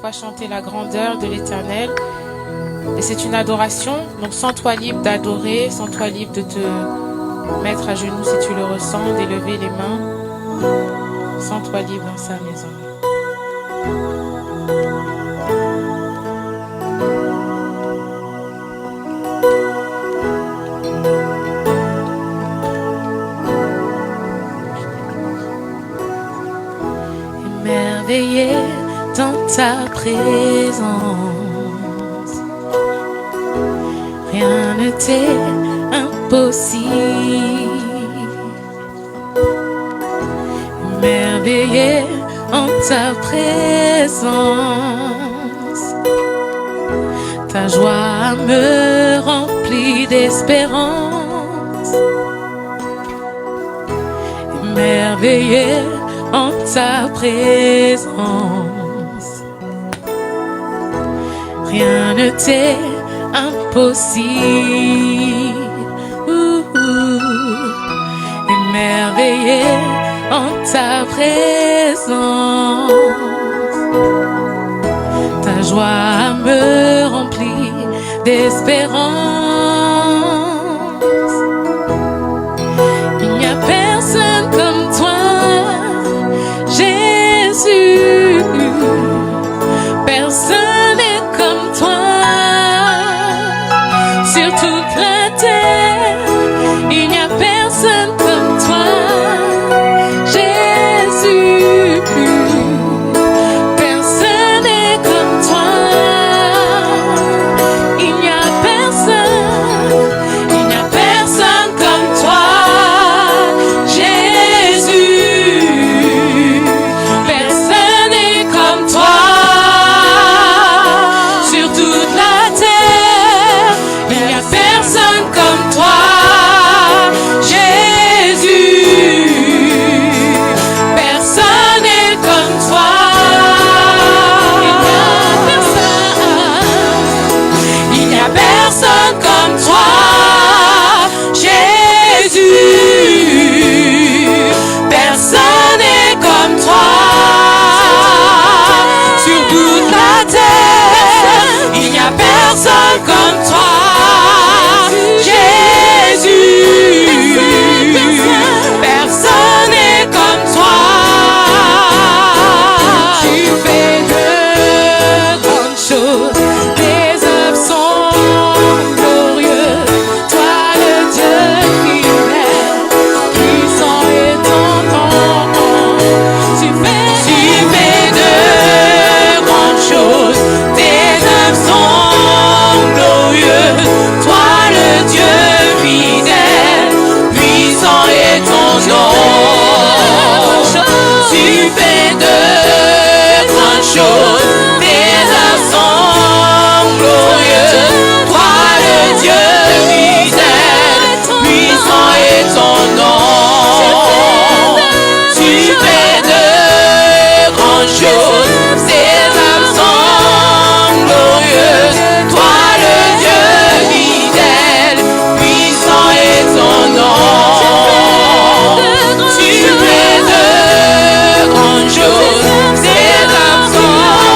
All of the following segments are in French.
va chanter la grandeur de l'Éternel. Et c'est une adoration. Donc sens-toi libre d'adorer, sens-toi libre de te mettre à genoux si tu le ressens, d'élever les mains. Sens-toi libre dans sa maison. Émerveillé dans ta présence, rien ne t'est impossible. Émerveillé en ta présence, ta joie me remplit d'espérance. Émerveillé en ta présence, rien ne t'est impossible. Émerveillé en ta présence, ta joie me remplit d'espérance. Il n'y a personne comme toi, Jésus, personne n'est comme toi sur toute la terre. Il n'y a personne comme toi, Jésus, personne n'est comme toi. Il n'y a personne comme toi, Jésus. Personne n'est comme toi sur toute la terre. Il n'y a personne comme toi, Jésus. Personne n'est comme toi. Il n'y a personne comme toi, Jésus. Personne n'est comme toi sur toute la terre. Il n'y a personne comme toi, Jésus. Personne n'est comme toi. Tu fais de grandes choses, tes œuvres sont glorieuses. Toi le Dieu fidèle, puissant et tendant. Tu fais de grandes choses, tes œuvres sont glorieuses. Toi le Dieu fidèle, puissant et tendant. Tu fais de grandes choses, tes œuvres sont glorieuses. Toi le Dieu fidèle, puissant et tendant. Tu fais de grandes choses, tes œuvres sont glorieuses. Toi le Dieu fidèle, puissant et tendant. Tu fais de grandes choses, tes œuvres sont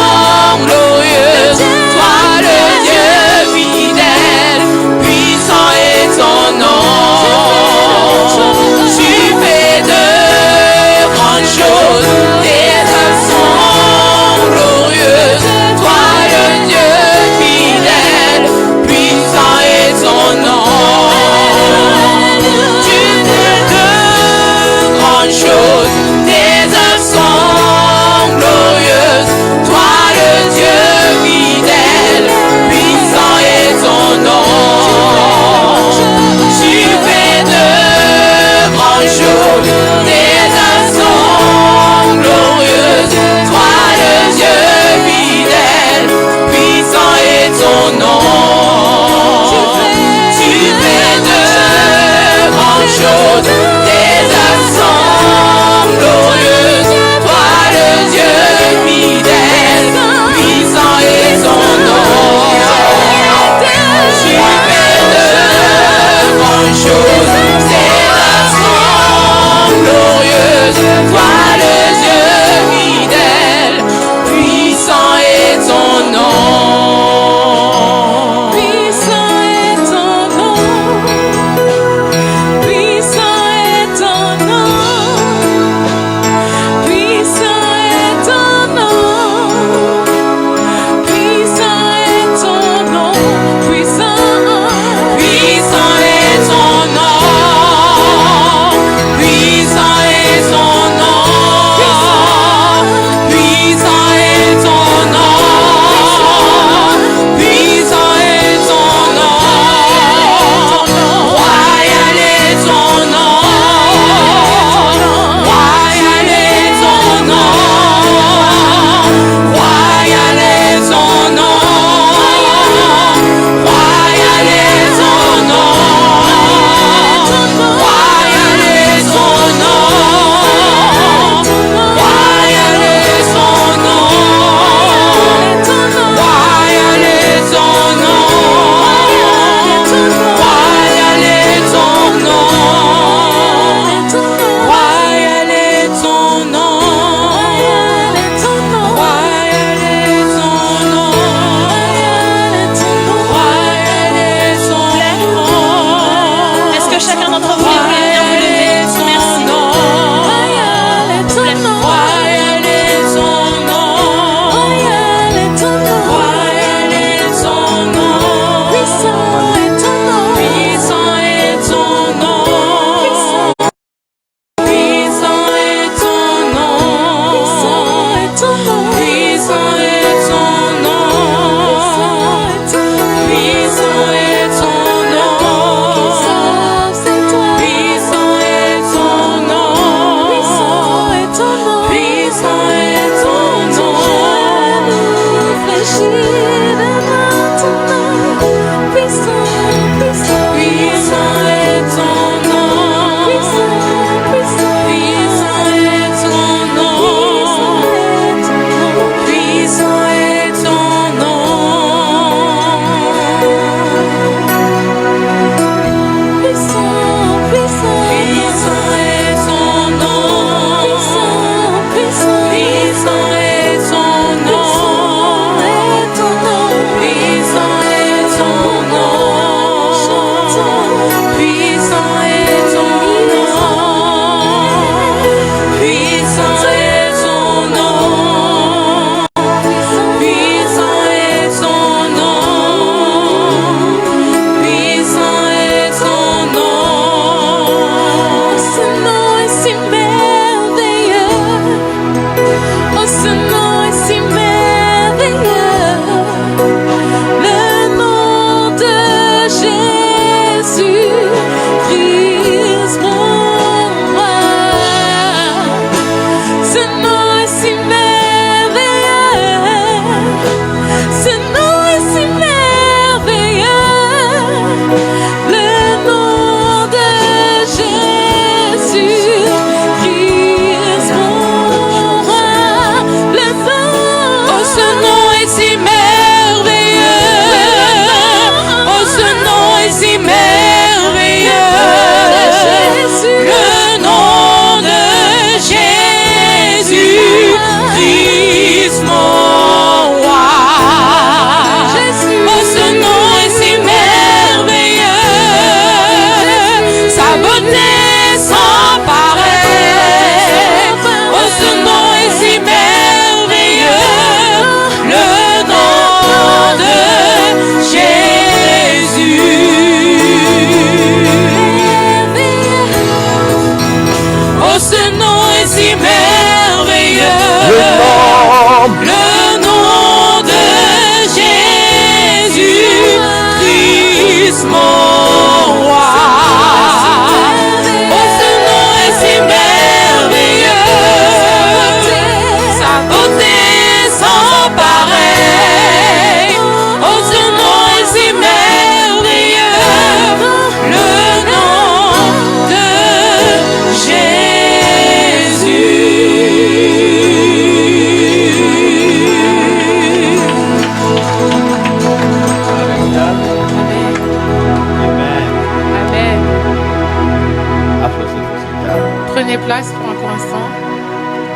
Prenez place pour un court instant.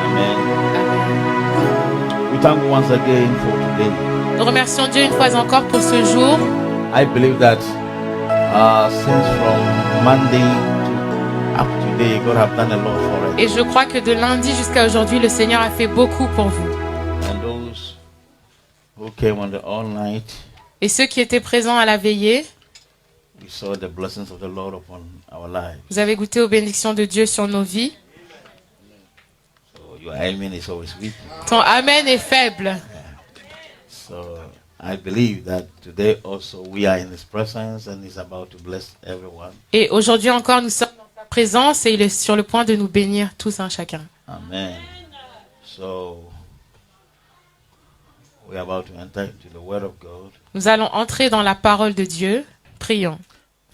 Amen. Amen. We thank once again for today. Nous remercions Dieu une fois encore pour ce jour. I believe that since from Monday to up to today, God have done a lot for us. Et je crois que de lundi jusqu'à aujourd'hui, le Seigneur a fait beaucoup pour vous. And those who came on the all night, Et ceux qui étaient présents à la veillée, we saw the blessings of the Lord upon our lives. vous avez goûté aux bénédictions de Dieu sur nos vies. So your amen is always weak. Ton Amen est faible. So I believe that today also we are in His presence and He's about to bless everyone. Et aujourd'hui encore, nous sommes dans sa présence et il est sur le point de nous bénir tous un chacun. Amen. So we are about to enter into the Word of God. Nous allons entrer dans la parole de Dieu. Prions.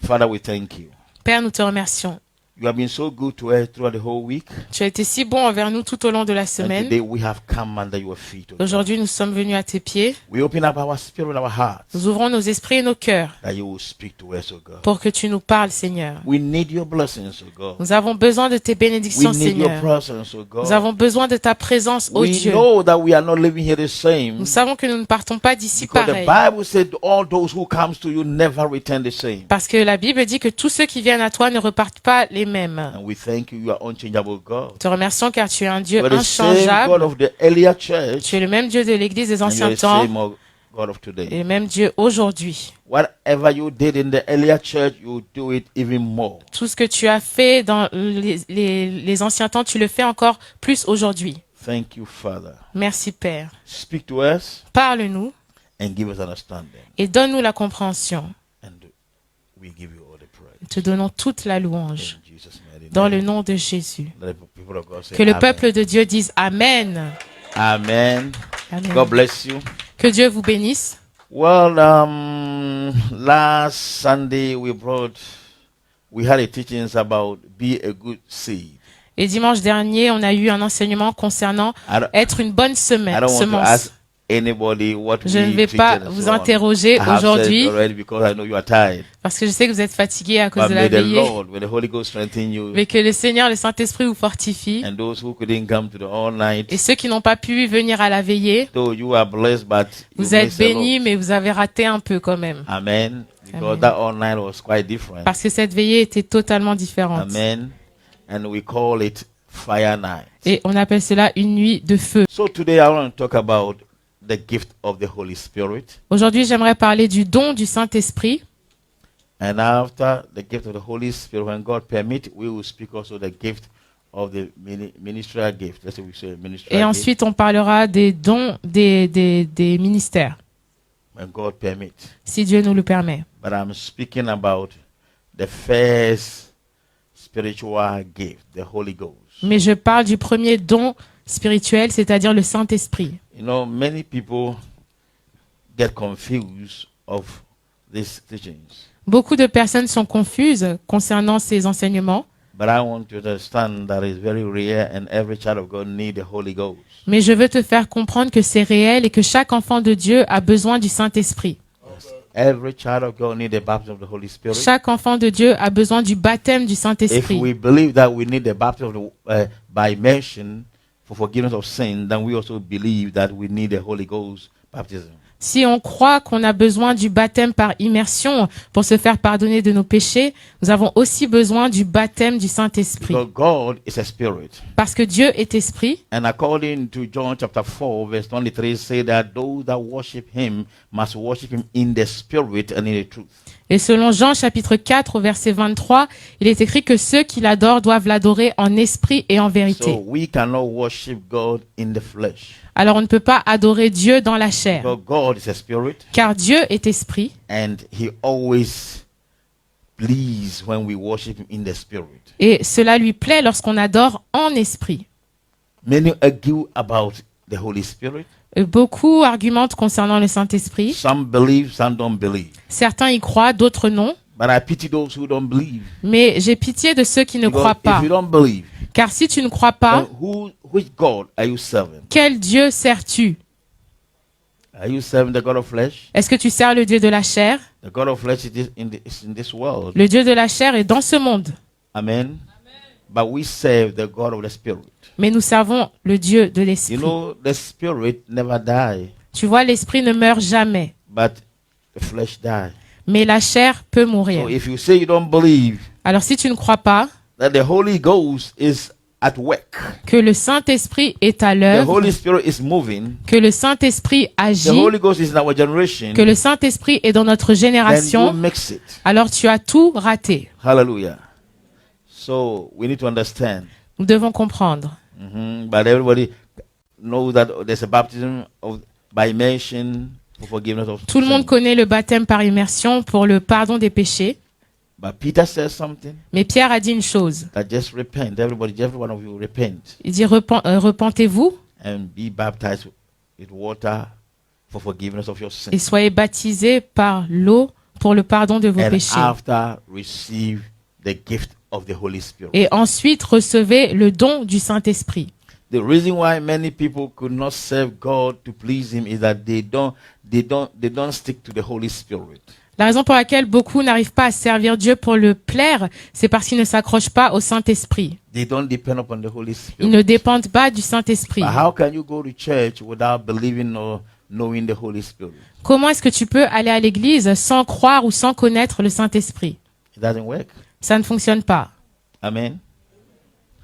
Father, we thank you. Père, nous te remercions. You have been so good to us throughout the whole week. Tu as été si bon envers nous tout au long de la And semaine. today we have come under your feet. O God. Aujourd'hui, nous sommes venus à tes pieds. We open up our spirit, our hearts, Nous ouvrons nos esprits et nos cœurs that you will speak to us, O God. pour que tu nous parles, Seigneur. We need your blessings, O God. Nous avons besoin de tes We bénédictions, need your Seigneur. presence, O God. Nous avons besoin de ta présence, ô We Dieu. know that we are not living here the same. Nous savons que nous ne partons pas d'ici Because pareil. the Bible said all those who comes to you never return the same. Parce que la Bible dit que tous ceux qui viennent à toi ne repartent pas les mêmes. And we thank you, you are unchangeable God. Te remercions car tu es un Dieu You are the same God inchangeable. of the earlier church. Tu es le même Dieu de l'Église des And you are anciens the temps same God of et today. le même Dieu aujourd'hui. Whatever you did in the earlier church, you do it even more. Tout ce que tu as fait dans les anciens temps, tu le fais encore plus aujourd'hui. Thank you, Father. Merci Père. Speak to us Parle-nous and give us understanding. et donne-nous la compréhension. And we give you all the praise. Te donnons toute la louange In Jesus' mighty dans le name. nom de Jésus. Let the people of God say Que le amen. peuple de Dieu dise Amen. Amen. Amen. God bless you. Que Dieu vous bénisse. Well, last Sunday we had a teachings about be a good seed. Et dimanche dernier, on a eu un enseignement concernant I don't, être une bonne I don't want to semence. ask anybody what Je ne we vais pas preached and vous so on. interroger I have said aujourd'hui it already because I know you are tired. parce que je sais que vous êtes fatigués à cause But de la may the veillée. Lord, may the Holy Ghost strengthen you. Mais que le Seigneur, le Saint-Esprit vous fortifie. And those who couldn't come to the all night, Et ceux qui n'ont pas pu venir à la veillée, though you are blessed, but you vous êtes missed a lot. bénis, mais vous avez raté un peu quand même. Amen. Because Amen. that all night was quite different. Parce que cette veillée était totalement différente. Amen. And we call it Fire Night. Et on appelle cela une nuit de feu. So today I want to talk about the gift of the Holy Spirit. Aujourd'hui, j'aimerais parler du don du Saint-Esprit. And after the gift of the Holy Spirit, when God permit, we will speak also the gift of the ministerial gift. Let's say we say ministerial Et gift. ensuite, on parlera des dons des ministères, When God permit. si Dieu nous le permet. But I'm speaking about the first spiritual gift, the Holy Ghost. Mais je parle du premier don spirituel, c'est-à-dire le Saint-Esprit. You know, many people get confused of these teachings. Beaucoup de personnes sont confuses concernant ces enseignements, But I want you to understand that it's very rare and every child of God needs the Holy Ghost. mais je veux te faire comprendre que c'est réel et que chaque enfant de Dieu a besoin du Saint-Esprit. Every child of God needs the baptism of the Holy Spirit. Chaque enfant de Dieu a besoin du baptême du If Saint-Esprit. we believe that we need the baptism of by immersion for forgiveness of sin, then we also believe that we need the Holy Ghost baptism. Si on croit qu'on a besoin du baptême par immersion pour se faire pardonner de nos péchés, nous avons aussi besoin du baptême du Saint-Esprit. Because God is a spirit. Parce que Dieu est esprit. And according to John chapter 4, verse 23, say that those that worship him must worship him in the spirit and in the truth. Et selon Jean chapitre 4 au verset 23, il est écrit que ceux qui l'adorent doivent l'adorer en esprit et en vérité. So we cannot worship God in the flesh. Alors on ne peut pas adorer Dieu dans la chair, Because God is a spirit car Dieu est esprit and he always pleases when we worship him in the spirit. et cela lui plaît lorsqu'on adore en esprit. Many argue about the Holy Spirit. Beaucoup argumentent concernant le Saint-Esprit. Some believe, some don't believe. Certains y croient, d'autres non. But I pity those who don't believe. Mais j'ai pitié de ceux qui ne Because croient pas. if you don't believe, Car si tu ne crois pas, then which God are you serving? quel Dieu sers-tu? Are you serving the God of flesh? Est-ce que tu sers le Dieu de la chair? The God of flesh is in this world. Le Dieu de la chair est dans ce monde. Amen. but we serve the God of the Spirit. Mais nous servons le Dieu de You l'Esprit. know, the Spirit never die, Tu vois, l'Esprit ne meurt jamais, but the flesh die. mais la chair peut So mourir. if you say you don't believe Alors si tu ne crois pas that the Holy Ghost is at work, que le Saint-Esprit est à the l'œuvre, Holy Spirit is moving, que le Saint-Esprit the agit, Holy Ghost is in our generation, que le Saint-Esprit est dans notre then you génération, mix it. alors tu as tout raté. Hallelujah. So we need to understand. Nous devons comprendre. But everybody knows that there's a baptism by immersion for forgiveness of Tout le monde sin. connaît le baptême par immersion pour le pardon des péchés. But Peter says something Mais Pierre a dit une chose. that just repent. Every one of you repent Il dit repentez-vous and be baptized with water for forgiveness of your et sins. soyez baptisés par l'eau pour le pardon de vos And péchés. after receive the gift of the Holy Spirit. Et ensuite recevez le don du Saint-Esprit. The reason why many people could not serve God to please Him is that they don't stick to the Holy Spirit. La raison pour laquelle beaucoup n'arrivent pas à servir Dieu pour le plaire, c'est parce qu'ils ne s'accrochent pas au Saint-Esprit. They don't depend upon the Holy Ils Spirit. ne dépendent pas du Saint-Esprit. But how can you go to church without believing or knowing the Holy Spirit? Comment est-ce que tu peux aller à l'église sans croire ou sans connaître le Saint-Esprit? It doesn't work. Ça ne fonctionne pas. Amen.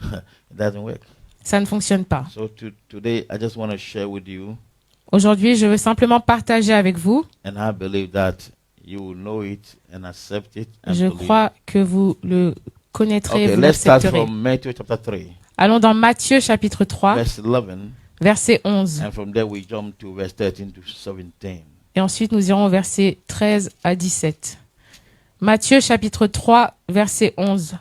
It doesn't work. Ça ne fonctionne pas. So today, I just want to share with you, Aujourd'hui, je veux simplement partager avec vous. and I believe that you will know it and accept it. And Je believe crois que vous le connaîtrez, it. Okay, vous let's start l'accepterez. from Matthew chapter 3, Allons dans Matthieu chapitre 3, verse 11, verset 11. and from there we jump to verse 13 to 17. Et ensuite, nous irons au verset 13 à 17. Matthieu chapitre 3, verset 11.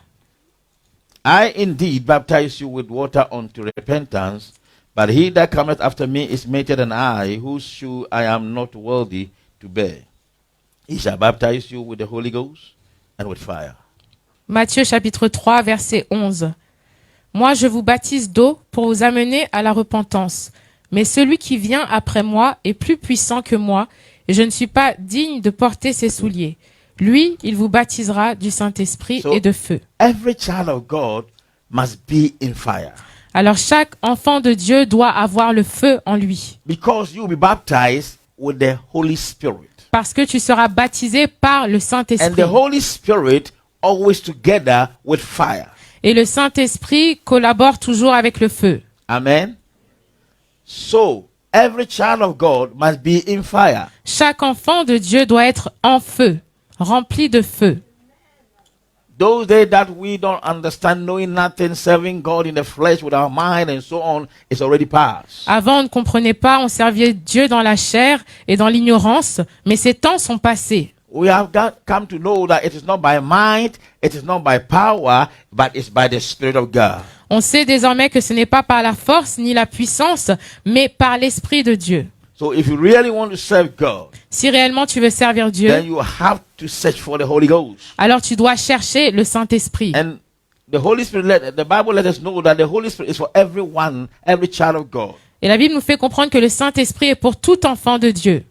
I indeed baptize you with water unto repentance, but he that cometh after me is mightier than I, whose shoe I am not worthy to bear. He shall baptize you with the Holy Ghost and with fire. Matthieu chapitre 3, verset 11. Moi, je vous baptise d'eau pour vous amener à la repentance. Mais celui qui vient après moi est plus puissant que moi, et je ne suis pas digne de porter ses souliers. Lui, il vous baptisera du Saint-Esprit So- et de feu. Every child of God must be in fire, Alors chaque enfant de Dieu doit avoir le feu en lui, because you will be baptized with the Holy Spirit. parce que tu seras baptisé par le And Saint-Esprit. the Holy Spirit always together with fire. Et le Saint-Esprit collabore toujours avec le feu. Amen. So every child of God must be in fire. Chaque enfant de Dieu doit être en feu, rempli de feu. Those days that we don't understand, knowing nothing, serving God in the flesh with our mind and so on, is already past. Avant, on ne comprenait pas, on servait Dieu dans la chair et dans l'ignorance, mais ces temps sont passés. We have come to know that it is not by might, it is not by power, but it's by the Spirit of God. On sait désormais que ce n'est pas par la force ni la puissance, mais par l'Esprit de Dieu. So if you really want to serve God, Si réellement tu veux servir then Dieu, you have to search for the Holy Ghost. alors tu dois chercher le Saint-Esprit. And the Holy Spirit, the Bible let us know that the Holy Spirit is for everyone, every child of God. Et la Bible nous fait comprendre que le Saint-Esprit est pour tout enfant de Dieu.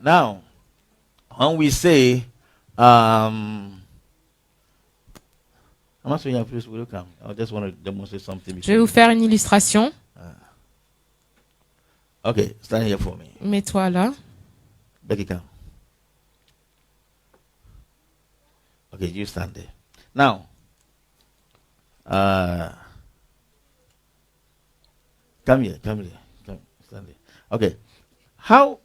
Now, when we say, I'm not saying please will you come. I just want to demonstrate something. Je vais vous faire une illustration. Okay, stand here for me. Mets-toi là. Becky, come. Okay, you stand there. Now, come here, come stand there. Okay, how,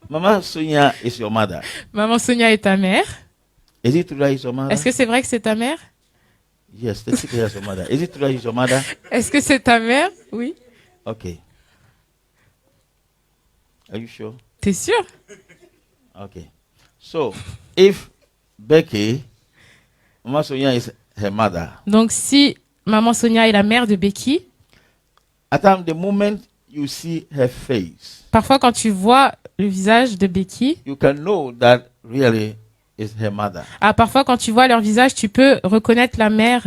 Mama Sonia is your mother. Maman Sonia est ta mère. Is it true that he's your mother? Est-ce que c'est vrai que c'est ta mère? Yes, let's see your mother. Is it true that he's your mother? Est-ce que c'est ta mère? Oui. Okay. Are you sure? T'es sûr? Okay. So, if Becky, Mama Sonia is her mother, Donc si Maman Sonia est la mère de Becky, at the moment you see her face, parfois quand tu vois le visage de Becky, you can know that really is her mother. parfois quand tu vois leur visage, tu peux reconnaître la mère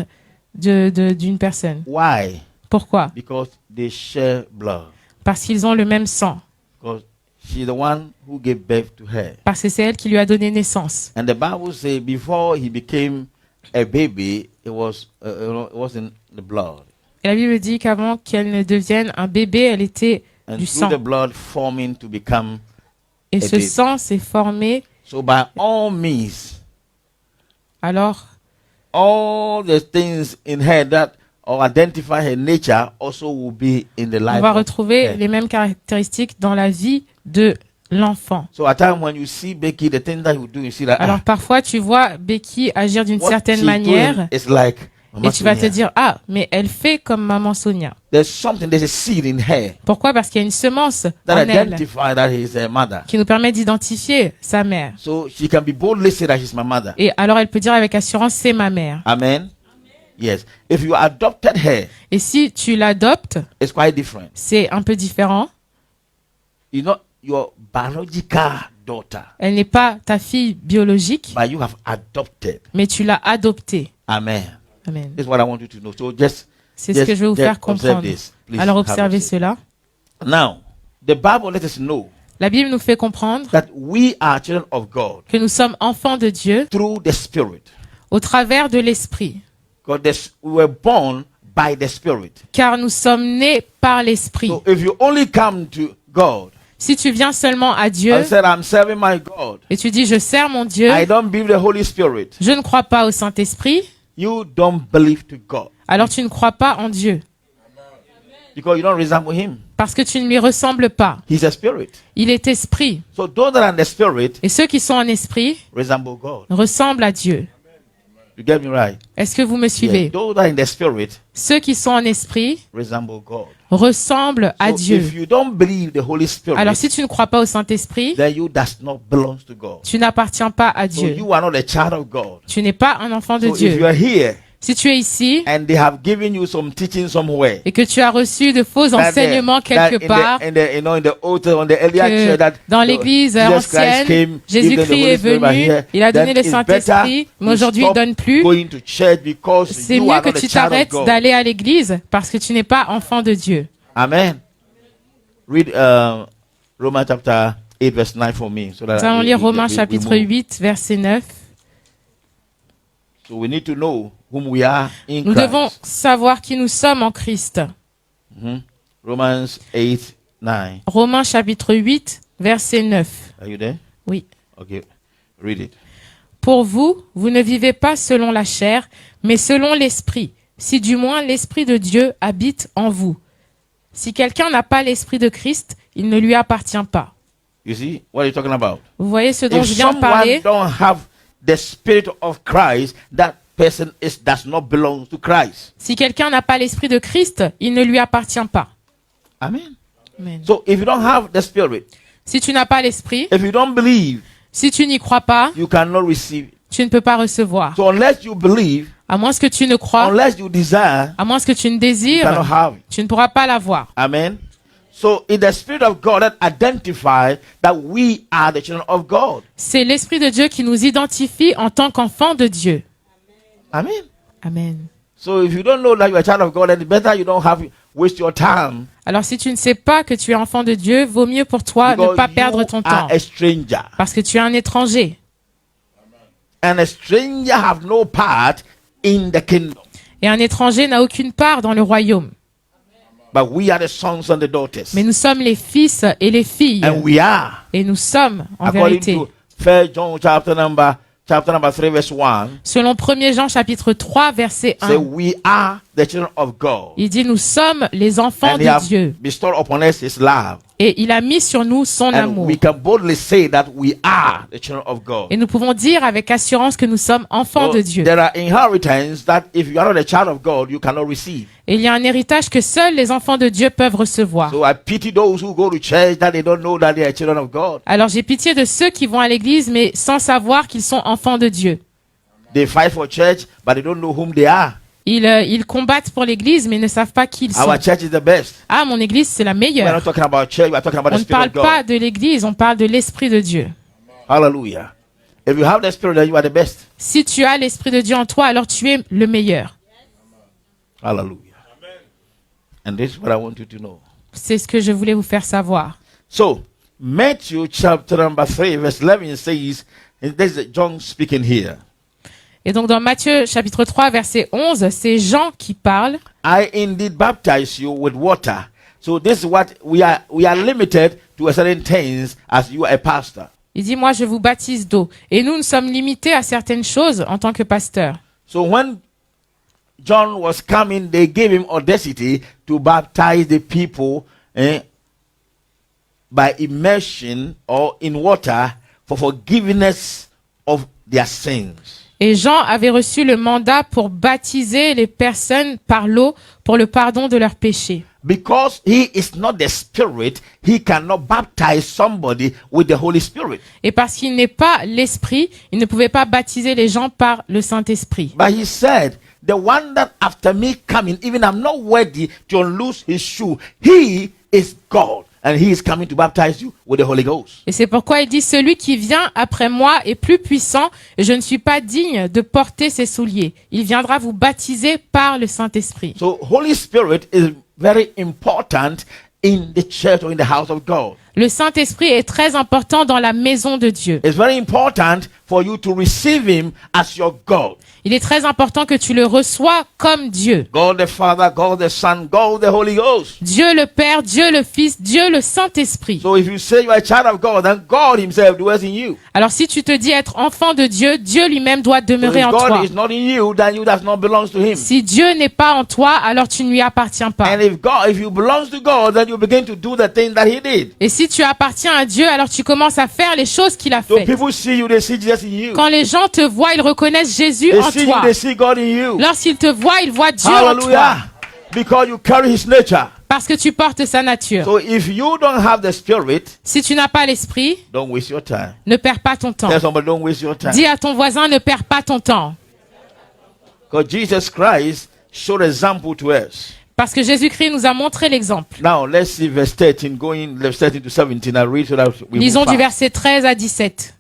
d'une personne. Why? Pourquoi? Because they share blood. Parce qu'ils ont le même sang. Because She's the one who gave birth to her. parce que c'est elle qui lui a donné naissance. And the Bible says before he became a baby, it was in the blood. Et la Bible dit qu'avant qu'elle ne devienne un bébé, elle était And du through sang. the blood forming to become. Et a ce baby. sang s'est formé. So by all means, Alors, all the things in her that or identify her nature also will be in the life on va of retrouver her. les mêmes caractéristiques dans la vie de l'enfant. So at times when you see Becky, the things that you do, you see that Alors parfois, tu vois Becky agir d'une what certaine she's manière doing is like Mama et tu vas te Sonia. dire, ah, mais elle fait comme maman Sonia. There's a seed in her Pourquoi? Parce qu'il y a une semence that en elle identify that he's her mother. qui nous permet d'identifier sa mère. So she can be boldly say that she's my mother. Et alors elle peut dire avec assurance, c'est ma mère. Amen. Yes. If you adopted her, Et si tu l'adoptes, it's quite different. c'est un peu différent. You're not your biological daughter, Elle n'est pas ta fille biologique, but you have adopted. mais tu l'as adoptée. Amen. Amen. This is what I want you to know. So just C'est ce que je vais vous faire observe comprendre. this. Please Alors have observez a seat. cela. Now, the Bible lets us know La Bible nous fait comprendre that we are children of God que nous sommes enfants de Dieu through the Spirit. au travers de l'Esprit, Because we were born by the Spirit. car nous sommes nés par l'Esprit. So if you only come to God Si tu viens seulement à Dieu and said, I'm serving my God, et tu dis, je sers mon Dieu, I don't believe the Holy Spirit, je ne crois pas au Saint-Esprit, you don't believe to God. alors tu ne crois pas en Dieu, Because you don't resemble Him. parce que tu ne lui ressembles pas. He's a Spirit. Il est esprit. So those that are in the Spirit Et ceux qui sont en esprit resemble God. ressemblent à Dieu. You get me right? Est-ce que vous me Yeah. suivez? Those that are in the Spirit Ceux qui sont en esprit resemble God. ressemblent à So Dieu. if you don't believe the Holy Spirit, Alors si tu ne crois pas au Saint-Esprit, then you does not belong to God. tu n'appartiens pas à So Dieu. you are not a child of God. Tu n'es pas un enfant de So if you Dieu. are here Si tu es ici and they have given you some teaching somewhere, et que tu as reçu de faux that enseignements that quelque part, in the old on the earlier que church that dans l'église Jesus Christ ancienne, came, Jésus-Christ gave them the Holy est Spirit venu, here, il a donné then le it's Saint-Esprit, better mais to aujourd'hui il ne stop donne plus. going to church because C'est you mieux are que not a tu child of t'arrêtes God. d'aller à l'église parce que tu n'es pas enfant de Dieu. Amen. Read Romans chapter 8 verse 9 for me. So that Nous allons lire Romains we chapitre move. 8, verset 9. So we need to know whom we are in Nous Christ. devons savoir qui nous sommes en Christ. Mhm. Romans 8, 9. Romains chapitre 8, verset 9. Are you there? Oui. Okay. Read it. Pour vous, vous ne vivez pas selon la chair, mais selon l'esprit, si du moins l'esprit de Dieu habite en vous. Si quelqu'un n'a pas l'esprit de Christ, il ne lui appartient pas. You see what are you talking about? Vous voyez ce dont If je viens de parler? someone don't have the spirit of Christ, that person does not belong to Christ. Si quelqu'un n'a pas l'esprit de Christ, il ne lui appartient pas. Amen. Amen. So if you don't have the spirit, Si tu n'as pas l'esprit, if you don't believe, si tu n'y crois pas, you cannot receive it. tu ne peux pas recevoir. So unless you believe, À moins que tu ne crois, unless you desire, à moins que tu ne you cannot désires, have it. tu ne pourras pas l'avoir. Amen. So it's the spirit of God that identifies that we are the children of God. C'est l'esprit de Dieu qui nous identifie en tant qu'enfants de Dieu. Amen. Amen. So if you don't know that you're a child of God, then it's better you don't waste your time, Alors si tu ne sais pas que tu es enfant de Dieu, vaut mieux pour toi ne because pas perdre you ton are temps. a stranger. Parce que tu es un étranger. And a stranger have no part in the kingdom. Et un étranger n'a aucune part dans le royaume. But we are the sons and the daughters. Mais nous sommes les fils et les filles. And we are, Et nous sommes, en according vérité, to 1 John chapter number 3 verse 1, selon 1 Jean chapitre 3, verset say 1, we are the children of God. il dit nous sommes les enfants And he de have Dieu. bestowed upon us his love. Et il a mis sur nous son And amour. we can boldly say that we are the children of God. Et nous pouvons dire avec assurance que nous sommes enfants So de Dieu. there are inheritance that if you are not a child of God, you cannot receive. Et il y a un héritage que seuls les enfants de Dieu peuvent recevoir. So I pity those who go to church that they don't know that they are children of God. Alors j'ai pitié de ceux qui vont à l'église mais sans savoir qu'ils sont enfants de Dieu. They fight for church, but they don't know whom they are. Ils combattent pour l'église mais ne savent pas qui ils sont. Our church is the best. Ah, mon église, c'est la We are meilleure. not talking about church, we are talking about On the ne Spirit parle of God. pas de l'église, on parle de l'Esprit de Dieu. Hallelujah. If you have the Spirit, then you are the best. Si tu as l'Esprit de Dieu en toi, alors tu es le meilleur. Hallelujah. And this is what I want you to know. C'est ce que je voulais vous faire savoir. So, Matthew chapter number 3 verse 11 says, and this is John speaking here. Et donc dans Matthieu chapitre 3 verset 11, c'est Jean qui parle. I indeed baptize you with water. So this is what we are limited to a certain things as you are a pastor. Il dit, moi je vous baptise d'eau. Et nous sommes limités à certaines choses en tant que pasteur. So when John was coming, they gave him audacity to baptize the people by immersion or in water for forgiveness of their sins. Et Jean avait reçu le mandat pour baptiser les personnes par l'eau pour le pardon de leurs péchés. Because he is not the Spirit, he cannot baptize somebody with the Holy Spirit. Et parce qu'il n'est pas l'Esprit, il ne pouvait pas baptiser les gens par le Saint-Esprit. But he said, the one that after me coming, even I'm not worthy to unloose his shoe, he is God. And he is coming to baptize you with the Holy Ghost. Et c'est pourquoi il dit, celui qui vient après moi est plus puissant, et je ne suis pas digne de porter ses souliers. Il viendra vous baptiser par le Saint-Esprit. So Holy Spirit is very important in the church or in the house of God. Le Saint-Esprit est très important dans la maison de Dieu. It's very important for you to receive him as your God. Il est très important que tu le reçois comme Dieu. God the Father, God the Son, God the Holy Ghost. Dieu le Père, Dieu le Fils, Dieu le Saint-Esprit. So if you say you are a child of God, then God himself dwells in you. Alors si tu te dis être enfant de Dieu, Dieu lui-même doit So demeurer if en toi. God is not in you, then you does not belong to him. Si Dieu n'est pas en toi, alors tu ne lui appartiens pas. And if you belong to God, then you begin to do the thing that he did. Et si tu appartiens à Dieu, alors tu commences à faire les choses qu'il a So faites. people see you, they see Jesus in you. Quand les gens te voient, ils reconnaissent Jésus They en see you, toi. they see God in you. Lorsqu'ils te voient, ils voient Dieu en toi. Hallelujah. Because you carry his nature. Parce que tu portes sa nature. So if you don't have the Spirit, Si tu n'as pas l'esprit, don't waste your time. ne perds pas ton temps. Tell somebody, don't waste your time. Dis à ton voisin, ne perds pas ton temps. Because Jesus Christ showed example to us. Parce que Jésus-Christ nous a montré l'exemple. Now let's see verse 13, going verse 13 to 17. I'll read so that we Lisons move du fast. verset 13 à 17.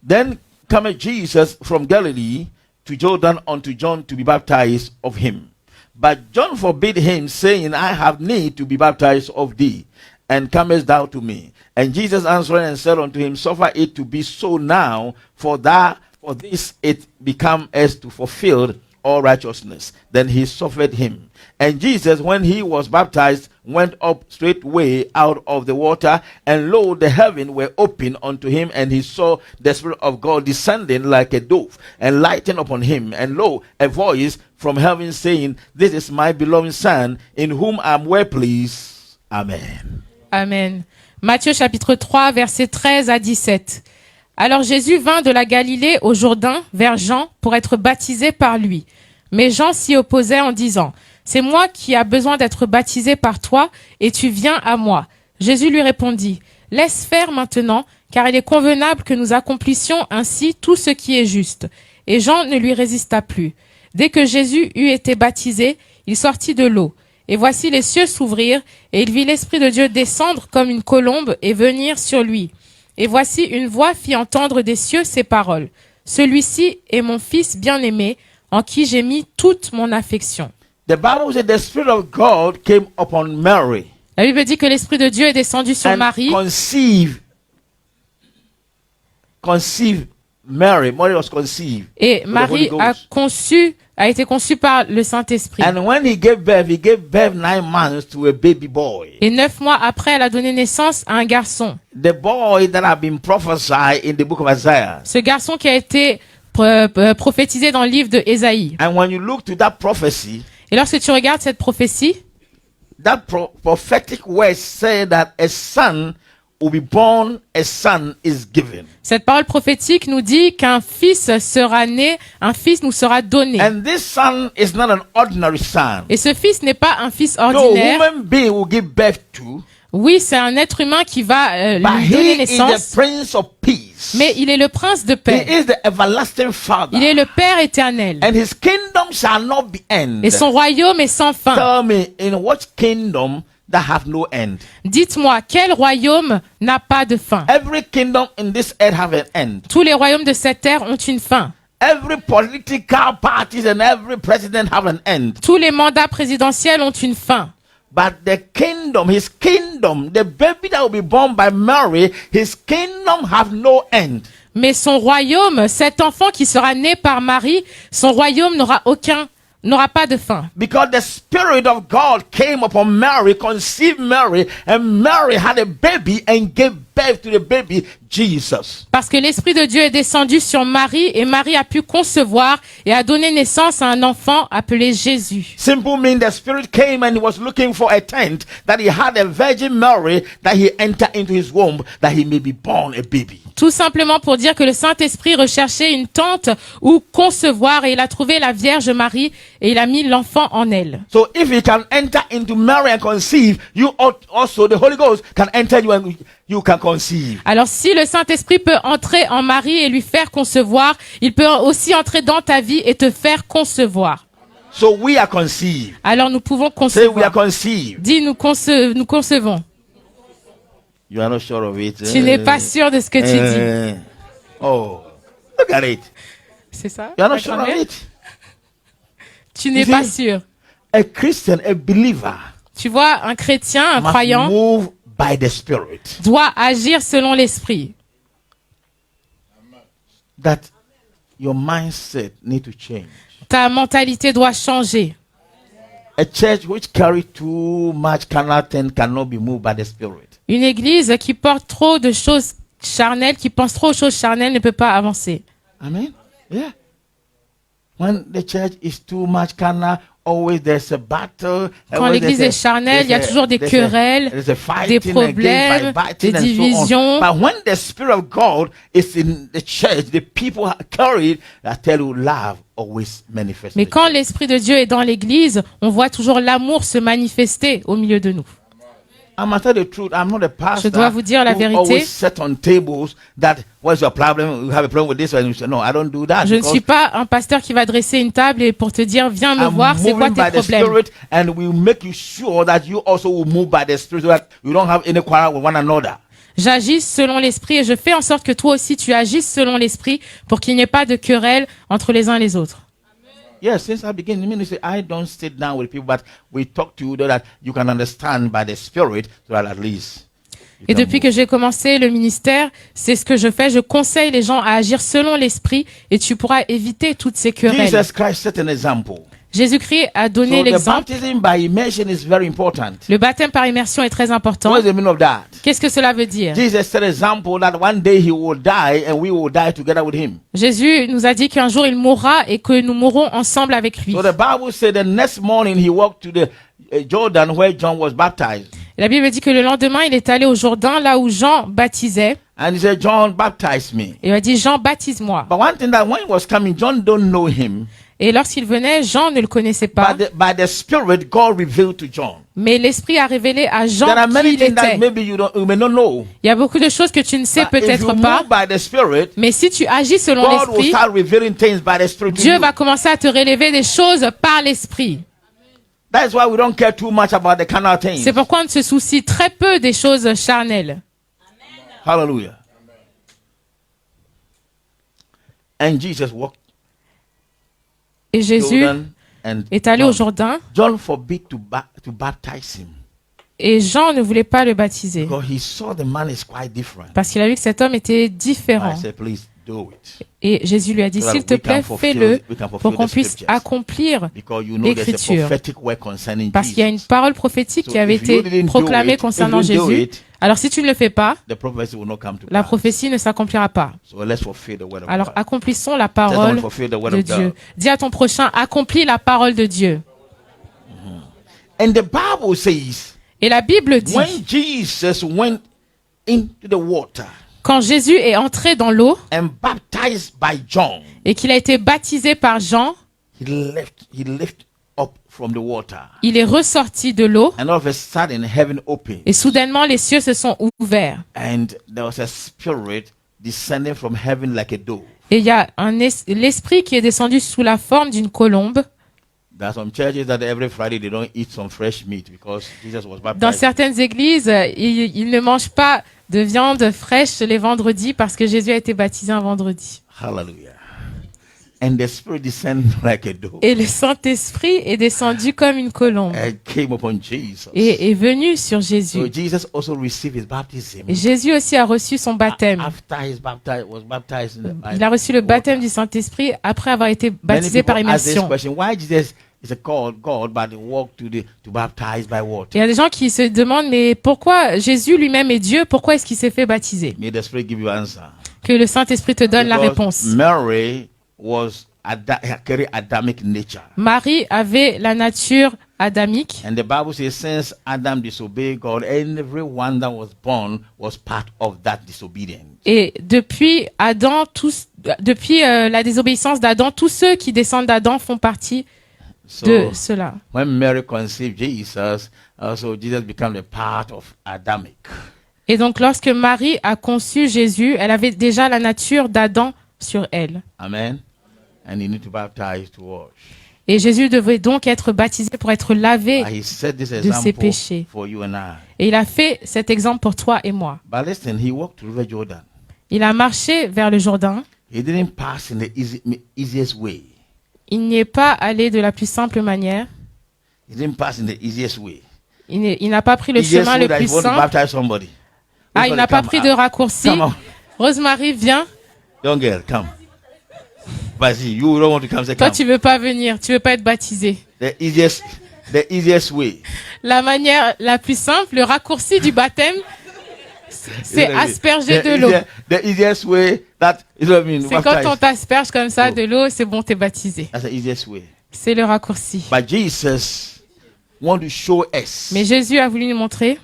Then cometh Jesus from Galilee to Jordan unto John to be baptized of him. But John forbid him, saying, I have need to be baptized of thee, and comest thou to me? And Jesus answered and said unto him, Suffer it to be so now, for this it become as to fulfill all righteousness. Then he suffered him. And Jesus, when he was baptized, went up straightway out of the water, and lo, the heaven were open unto him, and he saw the Spirit of God descending like a dove, and lighting upon him. And lo, a voice from heaven saying, This is my beloved Son, in whom I am well pleased. Amen. Amen. Matthieu chapitre 3, versets 13 à 17. Alors Jésus vint de la Galilée au Jourdain vers Jean pour être baptisé par lui. Mais Jean s'y opposait en disant, c'est moi qui a besoin d'être baptisé par toi et tu viens à moi. Jésus lui répondit, laisse faire maintenant, car il est convenable que nous accomplissions ainsi tout ce qui est juste. Et Jean ne lui résista plus. Dès que Jésus eut été baptisé, il sortit de l'eau. Et voici les cieux s'ouvrirent, et il vit l'Esprit de Dieu descendre comme une colombe et venir sur lui. Et voici une voix fit entendre des cieux ces paroles. Celui-ci est mon Fils bien-aimé, en qui j'ai mis toute mon affection. The Bible said the Spirit of God came upon Mary La Bible dit que l'Esprit de Dieu est descendu sur and Marie conceived Mary. Mary was conceived. et with the Marie Holy Ghost. a été conçue par le Saint-Esprit. And when he gave birth 9 months to a baby boy. Et 9 mois après, elle a donné naissance à un garçon. The boy that had been prophesied in the book of Isaiah. Ce garçon qui a été prophétisé dans le livre de Ésaïe. And when you look to that prophecy, Et lorsque tu regardes cette prophétie, that prophetic word said that a son will be born, a son is given. cette parole prophétique nous dit qu'un fils sera né, un fils nous sera donné. And this son is not an ordinary son. Et ce fils n'est pas un fils No ordinaire. human being will give birth to, Oui, c'est un être humain qui va but lui donner he is the naissance, Prince of Peace. mais il est le prince de He paix. is the everlasting Father. Il est le Père éternel. And his kingdom shall not be end. Et son royaume est sans fin. Tell me, in what kingdom that have no end? Dites-moi, quel royaume n'a pas de fin? Every kingdom in this earth have an end. Tous les royaumes de cette terre ont une fin. Every political parties and every president have an end. Tous les mandats présidentiels ont une fin. But the kingdom, his kingdom, the baby that will be born by Mary, his kingdom have no end. Mais son royaume, cet enfant qui sera né par Marie, son royaume n'aura pas de fin. Because the Spirit of God came upon Mary, conceived Mary, and Mary had a baby and gave birth to the baby, Jesus. Parce que l'Esprit de Dieu est descendu sur Marie et Marie a pu concevoir et a donné naissance à un enfant appelé Jésus. Simple mean the Spirit came and he was looking for a tent, that he had a Virgin Mary, that he entered into his womb, that he may be born a baby. Tout simplement pour dire que le Saint-Esprit recherchait une tente où concevoir et il a trouvé la Vierge Marie et il a mis l'enfant en elle. So if he can enter into Mary and conceive, you also, the Holy Ghost can enter you and you can conceive. Alors si le Saint-Esprit peut entrer en Marie et lui faire concevoir, il peut aussi entrer dans ta vie et te faire concevoir. So we are conceived. Alors nous pouvons Say we are concevoir. conceived. Dis, nous concevons. You are not sure of it. Tu n'es pas sûr de ce que tu dis. Oh, look at it. C'est ça? You are not la sure of grand-mère? it. Tu n'es You pas see? sûr. A Christian, a believer, Tu vois, un chrétien, un must croyant, move by the Spirit. doit agir selon l'Esprit. That your mindset need to change. Ta mentalité doit changer. A church which carry too much carnal thing cannot be moved by the Spirit. Une église qui porte trop de choses charnelles, qui pense trop aux choses charnelles, ne peut pas avancer. Amen. Yeah. When the church is too much carnal, always there's a battle. Quand always l'église there's est charnelle, il y a toujours des querelles, there's a fighting des problèmes, against backbiting des and so on. divisions. But when the Spirit of God is in the church, the people are carried, I tell you, love always manifests. Mais in the quand church. l'Esprit de Dieu est dans l'église, on voit toujours l'amour se manifester au milieu de nous. I must tell the truth. I'm not a pastor. Je dois vous dire la who vérité. always sit on tables that what's your problem? You have a problem with this one. You say, no, I don't do that. Je ne because suis pas un pasteur qui va dresser une table et pour te dire, viens me I'm voir, c'est quoi moving tes by the problèmes. Spirit, and we make you sure that you also will move by the Spirit, so that you don't have any quarrel with one another. J'agis selon l'Esprit et je fais en sorte que toi aussi tu agisses selon l'Esprit pour qu'il n'y ait pas de querelle entre les uns et les autres. Yes, since I began the ministry, I don't sit down with people, but we talk to you so that you can understand by the Spirit, so that at least. you Et can depuis move. que j'ai commencé le ministère, c'est ce que je fais. Je conseille les gens à agir selon l'Esprit et tu pourras éviter toutes ces querelles. Jesus Christ set an example. Jésus-Christ a donné So the l'exemple. baptism by immersion is very important. Le baptême par immersion est très important. What is the meaning of that? Qu'est-ce que cela veut dire? Jesus set an example that one day he will die and we will die together with him. Jésus nous a dit qu'un jour il mourra et que nous mourrons ensemble avec lui. So the Bible said the next morning he walked to the Jordan where John was baptized. Et la Bible dit que le lendemain il est allé au Jourdain là où Jean baptisait. And he said, John, baptize me. Et il a dit, Jean, baptise-moi. But one thing that when he was coming, John don't know him. Et lorsqu'il venait, Jean ne le connaissait pas. By the Spirit, God revealed to John. Mais l'Esprit a révélé à Jean There are qui many il things that était. maybe you may not know. Il y a beaucoup de choses que tu ne sais But if peut-être you pas. move by the Spirit, Mais si tu agis selon God will l'Esprit, start revealing things by the Spirit to Dieu you. va commencer à te révéler des choses par l'Esprit. That's why we don't care too much about the carnal things. C'est pourquoi on se soucie très peu des choses charnelles. Hallelujah. And Jesus walked Et Jésus Jordan and est allé au John. Jourdain John forbid to baptize him et Jean ne voulait pas le baptiser because he saw the man is quite different. parce qu'il a vu que cet homme était différent. I said, please do it. Et Jésus lui a dit, So that s'il te we can plaît, fulfill- fais-le we can fulfill pour qu'on the puisse scriptures. accomplir Because you know there's a l'écriture. prophetic word concerning Parce qu'il y a une Jesus. parole prophétique So qui avait if you été didn't do proclamée it, concernant if you do Jésus. it, Alors si tu ne le fais pas, the prophecy will not come to la pass. prophétie ne s'accomplira pas. So let's fulfill the word of Alors God. accomplissons la Let's parole fulfill the word de of Dieu. God. Dis à ton prochain, accomplis la parole de Dieu. And the Bible says, Et la Bible dit, when Jesus went into the water quand Jésus est entré dans l'eau and baptized by John, et qu'il a été baptisé par Jean, he left up from the water. il est ressorti de l'eau And all of a sudden, heaven opened. et soudainement les cieux se sont ouverts. And there was a spirit descending from heaven like a dove. Et il y a l'esprit qui est descendu sous la forme d'une colombe. There are some churches that every Friday they don't eat some fresh meat because Jesus was Dans baptized. certaines églises, ils ne mangent pas de viande fraîche les vendredis parce que Jésus a été baptisé un vendredi. Hallelujah. And the Spirit descended like a dove Et le Saint-Esprit est descendu comme une colombe and came upon Jesus. et est venu sur So Jésus. Jesus also received his baptism. Et Jésus aussi a reçu son baptême. After he was baptized in the Il a reçu le baptême du Saint-Esprit après avoir été Many baptisé par people ask this immersion. question: why Jesus is called God, but he walked to baptize by water? Il y a des gens qui se demandent, mais pourquoi Jésus lui-même est Dieu, pourquoi est-ce qu'il s'est fait baptiser? May the Spirit give you answer. Que le Saint-Esprit te donne la Because réponse. Mary carried Adamic nature. Marie avait la nature adamique. And the Bible says, since Adam disobeyed God, everyone that was born was part of that disobedience. Et depuis Adam, la désobéissance d'Adam, tous ceux qui descendent d'Adam font partie de So cela. when Mary conceived Jesus, also Jesus became a part of Adamic. Et donc, lorsque Marie a conçu Jésus, elle avait déjà la nature d'Adam sur elle. Amen. And you need to baptize to wash. Et Jésus devait donc être baptisé pour être lavé. He set this de ses example péchés. for you and I. Et il a fait cet exemple pour toi et moi. But listen, he walked to River Jordan. Il a marché vers le Jourdain. He didn't pass in the easiest way. Il n'y est pas allé de la plus simple manière. He didn't pass in the easiest way. Il n'a pas pris le Easiest chemin way le that plus if you want to simple. baptize somebody. Ah, il n'a pas pris de raccourci. Come on. Rosemary, viens. Young girl, come. Vas-y, you don't want to come, say Toi, come. tu veux pas venir. Tu veux pas être baptisé. The easiest way. La manière la plus simple, le raccourci du baptême, c'est asperger de l'eau. The easiest way that is what I mean. C'est quand baptize. on t'asperge comme ça de l'eau, c'est bon, t'es baptisé. That's the easiest way. C'est le raccourci. But Jesus want to show us Mais Jésus a voulu nous montrer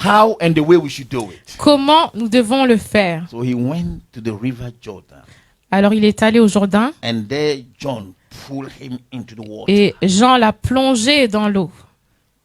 how and the way we should do it. comment nous devons le faire. So he went to the river Jordan, Alors il est allé au Jourdain and there John pulled him into the water et Jean l'a plongé dans l'eau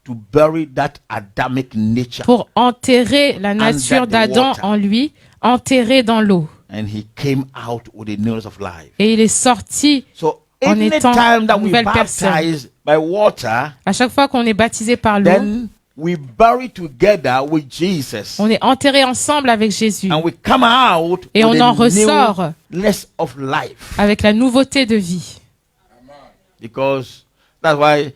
to bury that Adamic nature. pour enterrer la nature Under the d'Adam water. en lui, enterré dans l'eau. And he came out with the news of life. Et il est sorti. So En any étant time that we nouvelle personne. baptize by water, À chaque fois qu'on est baptisé par l'eau, then we bury together with Jesus. on est enterré ensemble avec Jésus, And we come out Et with on en a ressort newness of life. avec la nouveauté de vie. Because that's why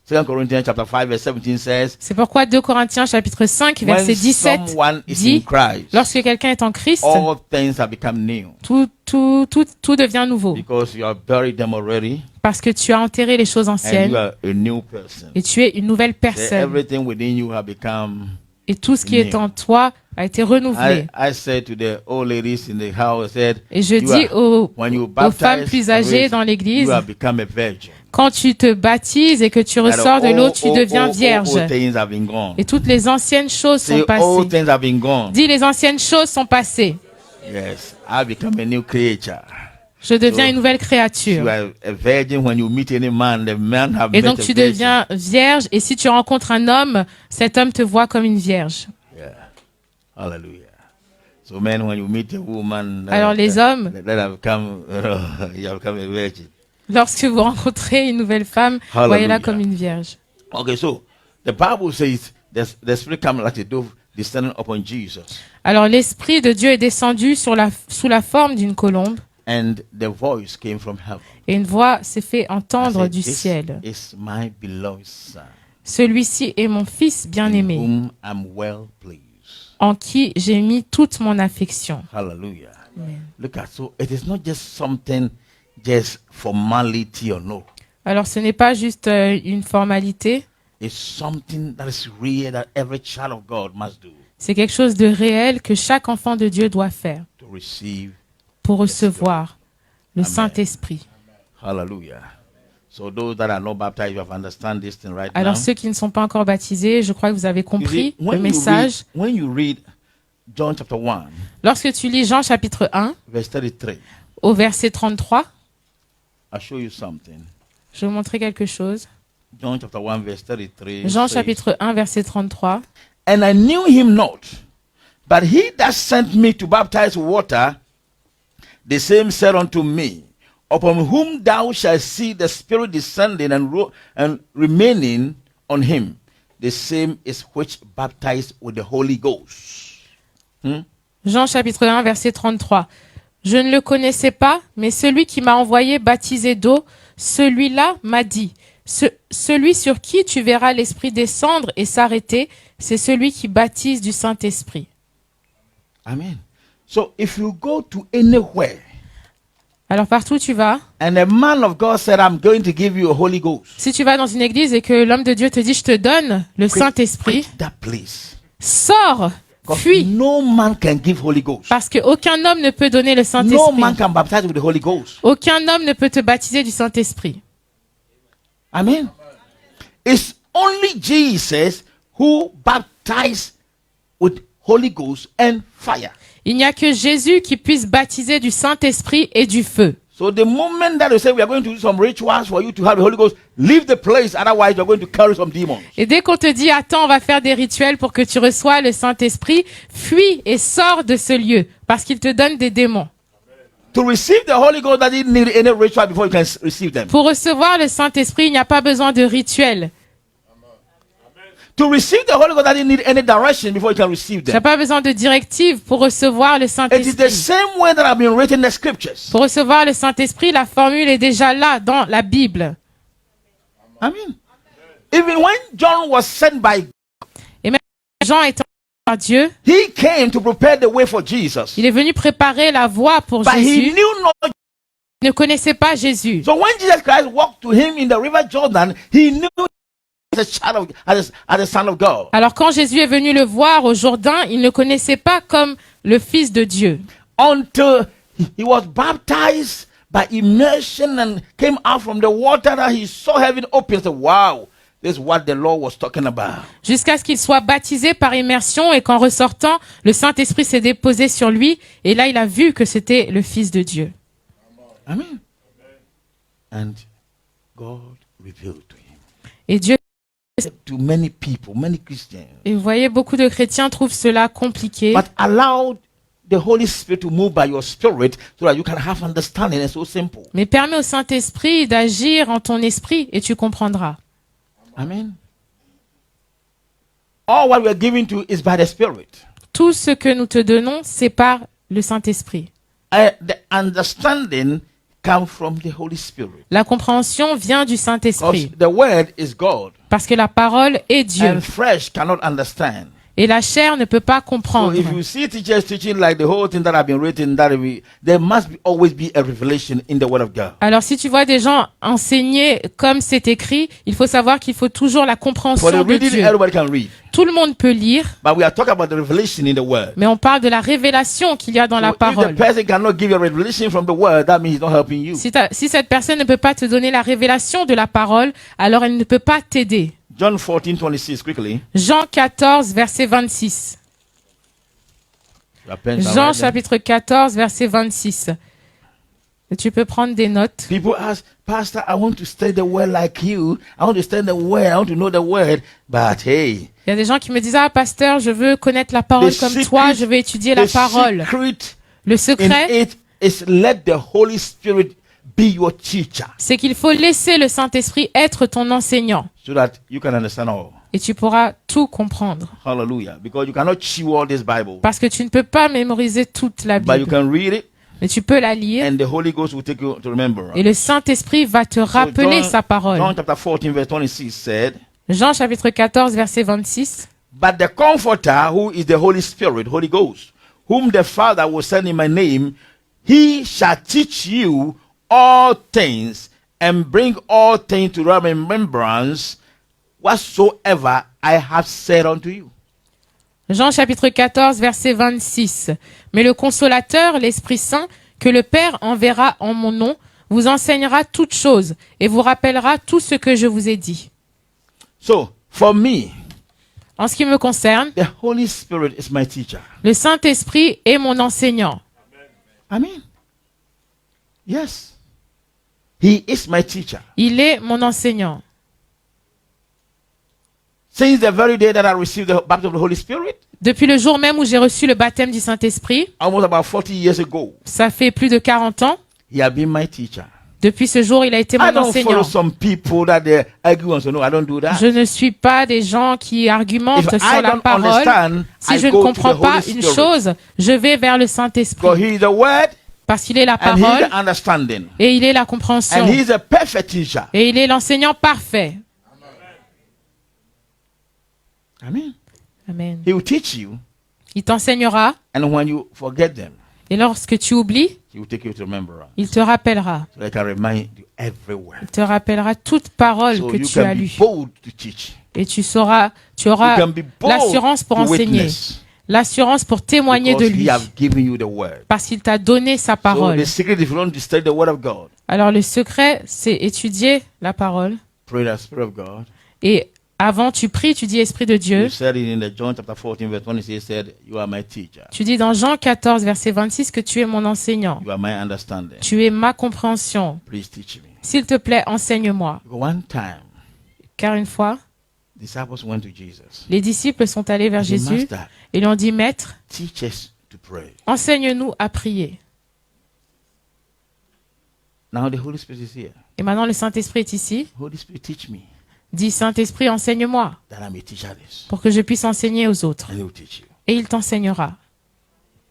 2 Corinthians chapter 5 verse 17 says, C'est pourquoi 2 Corinthiens chapitre 5 when verset 17 someone is in dit, Christ, lorsque quelqu'un est en Christ, all things have become new. tout devient nouveau. Because you are buried them already, Parce que tu as enterré les choses and you anciennes are a new person. et tu es une nouvelle That personne. everything within you have become. Et tout ce qui est en toi a été renouvelé. I said to the old ladies in the house, I said, Et je you dis are- when you aux femmes baptize, plus âgées dans l'église, you have become a virgin. quand tu te baptises et que tu That ressors de l'eau, all- tu all- deviens all- vierge. all things have been gone. Et toutes les anciennes choses Say, sont all passées. things have been gone. Dis, les anciennes choses sont passées. Yes, I become a new creature. Je deviens So, une nouvelle You créature. are a virgin when you meet any man. The man have Et met donc a tu virgin. deviens vierge. Et si tu rencontres un homme, cet homme te voit comme une vierge. Yeah. Hallelujah. So men, when you meet a woman, Alors les hommes, that have come, you have become a virgin. lorsque vous rencontrez une nouvelle femme, Hallelujah. voyez-la comme une vierge. Okay, so the Bible says the Spirit come like a dove descending upon Jesus, Alors l'Esprit de Dieu est descendu sous la forme d'une colombe. and the voice came from heaven. Et une voix s'est fait I entendre said, du "This ciel. is my beloved son, Celui-ci est mon fils in bien-aimé, whom I'm well pleased." en qui j'ai mis toute mon affection. Hallelujah. Amen. Look at, so it is not just something, just formality or no. Alors ce n'est pas juste une formalité, It's something that is real that every child of God must do c'est quelque chose de réel que chaque enfant de Dieu doit faire to receive. pour recevoir le Amen. Saint-Esprit. Hallelujah. So those that are not baptized, you have understand this thing right Alors now. ceux qui ne sont pas encore baptisés, je crois que vous avez You compris see, le message. when you read John chapter 1, Lorsque tu lis Jean chapitre 1 verse 33, au verset 33, I'll show you something. je vais vous montrer quelque chose. John chapter 1, verse 33. Jean says, chapitre 1 verset 33. "And I knew him not, but he that sent me to baptize with water, the same said unto me, Upon whom thou shalt see the Spirit descending and remaining on him, the same is which baptized with the Holy Ghost." Jean chapitre 1, verset 33. Je ne le connaissais pas, mais celui qui m'a envoyé baptiser d'eau, celui-là m'a dit, celui sur qui tu verras l'Esprit descendre et s'arrêter, c'est celui qui baptise du Saint-Esprit. Amen. So if you go to anywhere Alors partout où tu vas, and a man of God said, I'm going to give you a Holy Ghost, si tu vas dans une église et que l'homme de Dieu te dit, je te donne le Saint-Esprit, quit that place. sors, 'Cause fuis, no man can give Holy Ghost. parce qu'aucun homme ne peut donner le No Saint-Esprit. man can baptize with the Holy Ghost. Aucun homme ne peut te baptiser du Saint-Esprit. Amen. It's only Jesus who baptized with Holy Ghost and fire. Il n'y a que Jésus qui puisse baptiser du Saint-Esprit et du feu. So the moment that you say we are going to do some rituals for you to have the Holy Ghost, leave the place, otherwise you are going to carry some demons. Et dès qu'on te dit, attends, on va faire des rituels pour que tu reçois le Saint-Esprit, fuis et sors de ce lieu, parce qu'il te donne des démons. To receive the Holy Ghost, that didn't need any ritual before you can receive them. Pour recevoir le Saint-Esprit, il n'y a pas besoin de rituel. To receive the Holy Ghost, that didn't need any direction before you can receive Il n'y a them. pas besoin de directive pour recevoir le It is the Saint-Esprit. same way that have been written in the scriptures. Pour recevoir le Saint-Esprit, la formule est déjà là dans la Bible. Amen. Even when John was sent by, Jean étant par Dieu, he came to prepare the way for Jesus. il est venu préparer la voie pour But he Jésus. knew not. Il ne connaissait pas Jésus. So when Jesus Christ walked to him in the river Jordan, he knew as a child of, as a son of God. Alors quand Jésus est venu le voir au Jourdain, il ne connaissait pas comme le Fils de Dieu. Until he was baptized by immersion and came out from the water, that he saw heaven open. He said, wow, this is what the Lord was talking about. Jusqu'à ce qu'il soit baptisé par immersion et qu'en ressortant, le Saint-Esprit s'est déposé sur lui. Et là, il a vu que c'était le Fils de Dieu. Amen. And God revealed to him. Et Dieu, To many people, many Christians. et vous voyez, beaucoup de chrétiens trouvent cela compliqué. But allow the Holy Spirit to move by your spirit so that you can have understanding. It's so simple. Mais permets au Saint-Esprit d'agir en ton esprit et tu comprendras. Amen. All what we are giving to is by the Spirit. Tout ce que nous te donnons, c'est par le Saint-Esprit. The understanding comes from the Holy Spirit. La compréhension vient du Because Saint-Esprit. the Word is God. Parce que la parole est Dieu. And flesh cannot understand. Et la chair ne peut pas So comprendre. if you see teachers teaching like the whole thing that have been written, there must always be a revelation in the Word of God. Alors si tu vois des gens enseigner comme c'est écrit, il faut savoir qu'il faut toujours la For the compréhension de reading, Dieu. everybody can read. Tout le monde peut lire, But we are talking about the revelation in the Word. mais on parle de la révélation qu'il y a dans So la if the parole. person cannot give you a revelation from the Word, that means he's not helping you. Si cette personne ne peut pas te donner la révélation de la parole, alors elle ne peut pas t'aider. John 14:26, quickly. Jean 14, verset 26. Your pens are Jean right there. chapitre 14, verset 26. Et tu peux prendre des notes. People ask, Pastor, I want to study the Word like you. I want to study the Word. I want to know the Word. But hey, Il y a des gens qui me disent, ah pasteur, je veux connaître la parole The comme secret- toi, je veux étudier la the parole. secret Le in secret, it is let the Holy Spirit be your teacher c'est qu'il faut laisser le Saint-Esprit être ton enseignant. so that you can understand all. Et tu pourras tout comprendre. Hallelujah. Because you cannot chew all this Bible. Parce que tu ne peux pas mémoriser toute la But you Bible. can read it Mais tu peux la lire and the Holy Ghost will take you to remember. et le Saint-Esprit va te rappeler sa parole. John chapter 14 verse 26 said, Jean chapitre 14, verset 26. But the Comforter, who is the Holy Spirit, Holy Ghost, whom the Father will send in my name, he shall teach you all things and bring all things to your remembrance whatsoever I have said unto you. Jean chapitre 14, verset 26. Mais le consolateur, l'Esprit Saint, que le Père enverra en mon nom, vous enseignera toutes choses et vous rappellera tout ce que je vous ai dit. So, for me, En ce qui me concerne, the Holy Spirit is my teacher. le Saint-Esprit est mon enseignant. Amen. Yes. He is my teacher. Il est mon enseignant. Since the very day that I received the baptism of the Holy Spirit, Depuis le jour même où j'ai reçu le baptême du Saint-Esprit, almost about 40 years ago, ça fait plus de 40 ans, he has been my teacher. Depuis ce jour, il a été I mon don't follow enseignant. some people that they argue and say, no, I don't do that. Je ne suis pas des gens qui argumentent If sur I la don't parole. understand, Si I je ne go to comprends the pas Holy une Spirit. chose, je vais vers le Because Saint-Esprit. He is the Word Parce qu'il est la and He is parole the understanding. et il est la And compréhension. He is a perfect teacher. Et il est l'enseignant parfait. Amen. Amen. He will teach you, Il t'enseignera and when you forget them, et lorsque tu oublies, He will take you to remembrance. il te rappellera. So I can remind you every word. Il te rappellera toute parole So que you tu as can be lue. bold to teach. Et tu auras You can be bold l'assurance pour to enseigner, witness. l'assurance pour témoigner de Because He lui, has given you the word. parce qu'il t'a donné sa So parole. the secret, if you want to study the word of God, Alors le secret, c'est étudier la parole. pray the Spirit of God. Et avant, tu pries, tu dis Esprit de Dieu. You said it in the John chapter 14, verse 26, He said, you are my teacher. Tu dis dans Jean 14, verset 26 que tu es mon enseignant. You are my understanding. Tu es ma compréhension. Please teach me. S'il te plaît, enseigne-moi. One time, Car une fois, disciples went to Jesus. les disciples sont allés vers They said, Jésus Master, et lui ont dit, Maître, teach us to pray. enseigne-nous à prier. Now the Holy Spirit is here. Et maintenant, le Saint-Esprit est ici. Holy Spirit, teach me Dis, Saint-Esprit, enseigne-moi that I may teach others. pour que je puisse enseigner aux autres. And He will teach you. Et il t'enseignera.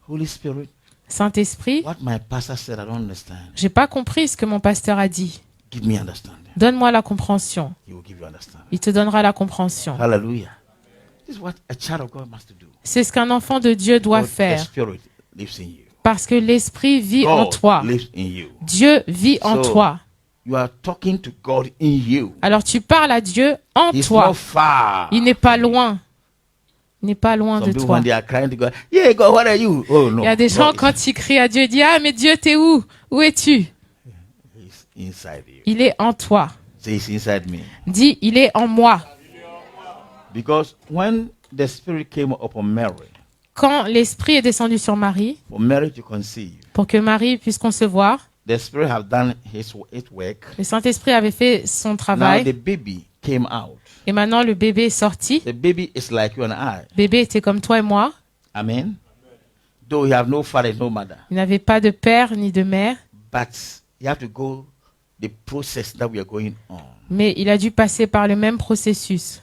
Holy Spirit, Saint-Esprit, what my pastor said, I don't understand. j'ai pas compris ce que mon pasteur a dit. Give me understanding. Donne-moi la compréhension. He will give you understanding. Il te donnera la compréhension. Hallelujah. This is what a child of God must do. C'est ce qu'un enfant de Dieu doit Because the faire. Spirit lives in you. Parce que l'Esprit vit en God toi. lives in you. Dieu vit en So, toi. You are talking to God in you. Alors tu parles à Dieu en He's toi. not far. Il n'est pas loin. Il n'est pas loin Some de people, toi. when they are crying to God, yeah, God, what are you? Oh, no. Il y a des gens, God quand ils crient à Dieu, ils disent, ah, mais Dieu, t'es où? Où es-tu? is inside you. Il est en toi. Say, He's inside me. Dis, il est en moi. Because when the Spirit came upon Mary, Quand l'Esprit est descendu sur Marie, for Mary to conceive, pour que Marie puisse concevoir, the Spirit have done its work. le Saint-Esprit avait fait son Now the travail. baby came out. Et maintenant, le bébé est sorti. The baby is like you and I. Le bébé était comme toi et moi. Amen. Though he have no father, no mother, Il n'avait pas de père ni de mère. but you have to go the process that we are going on. Mais il a dû passer par le même processus.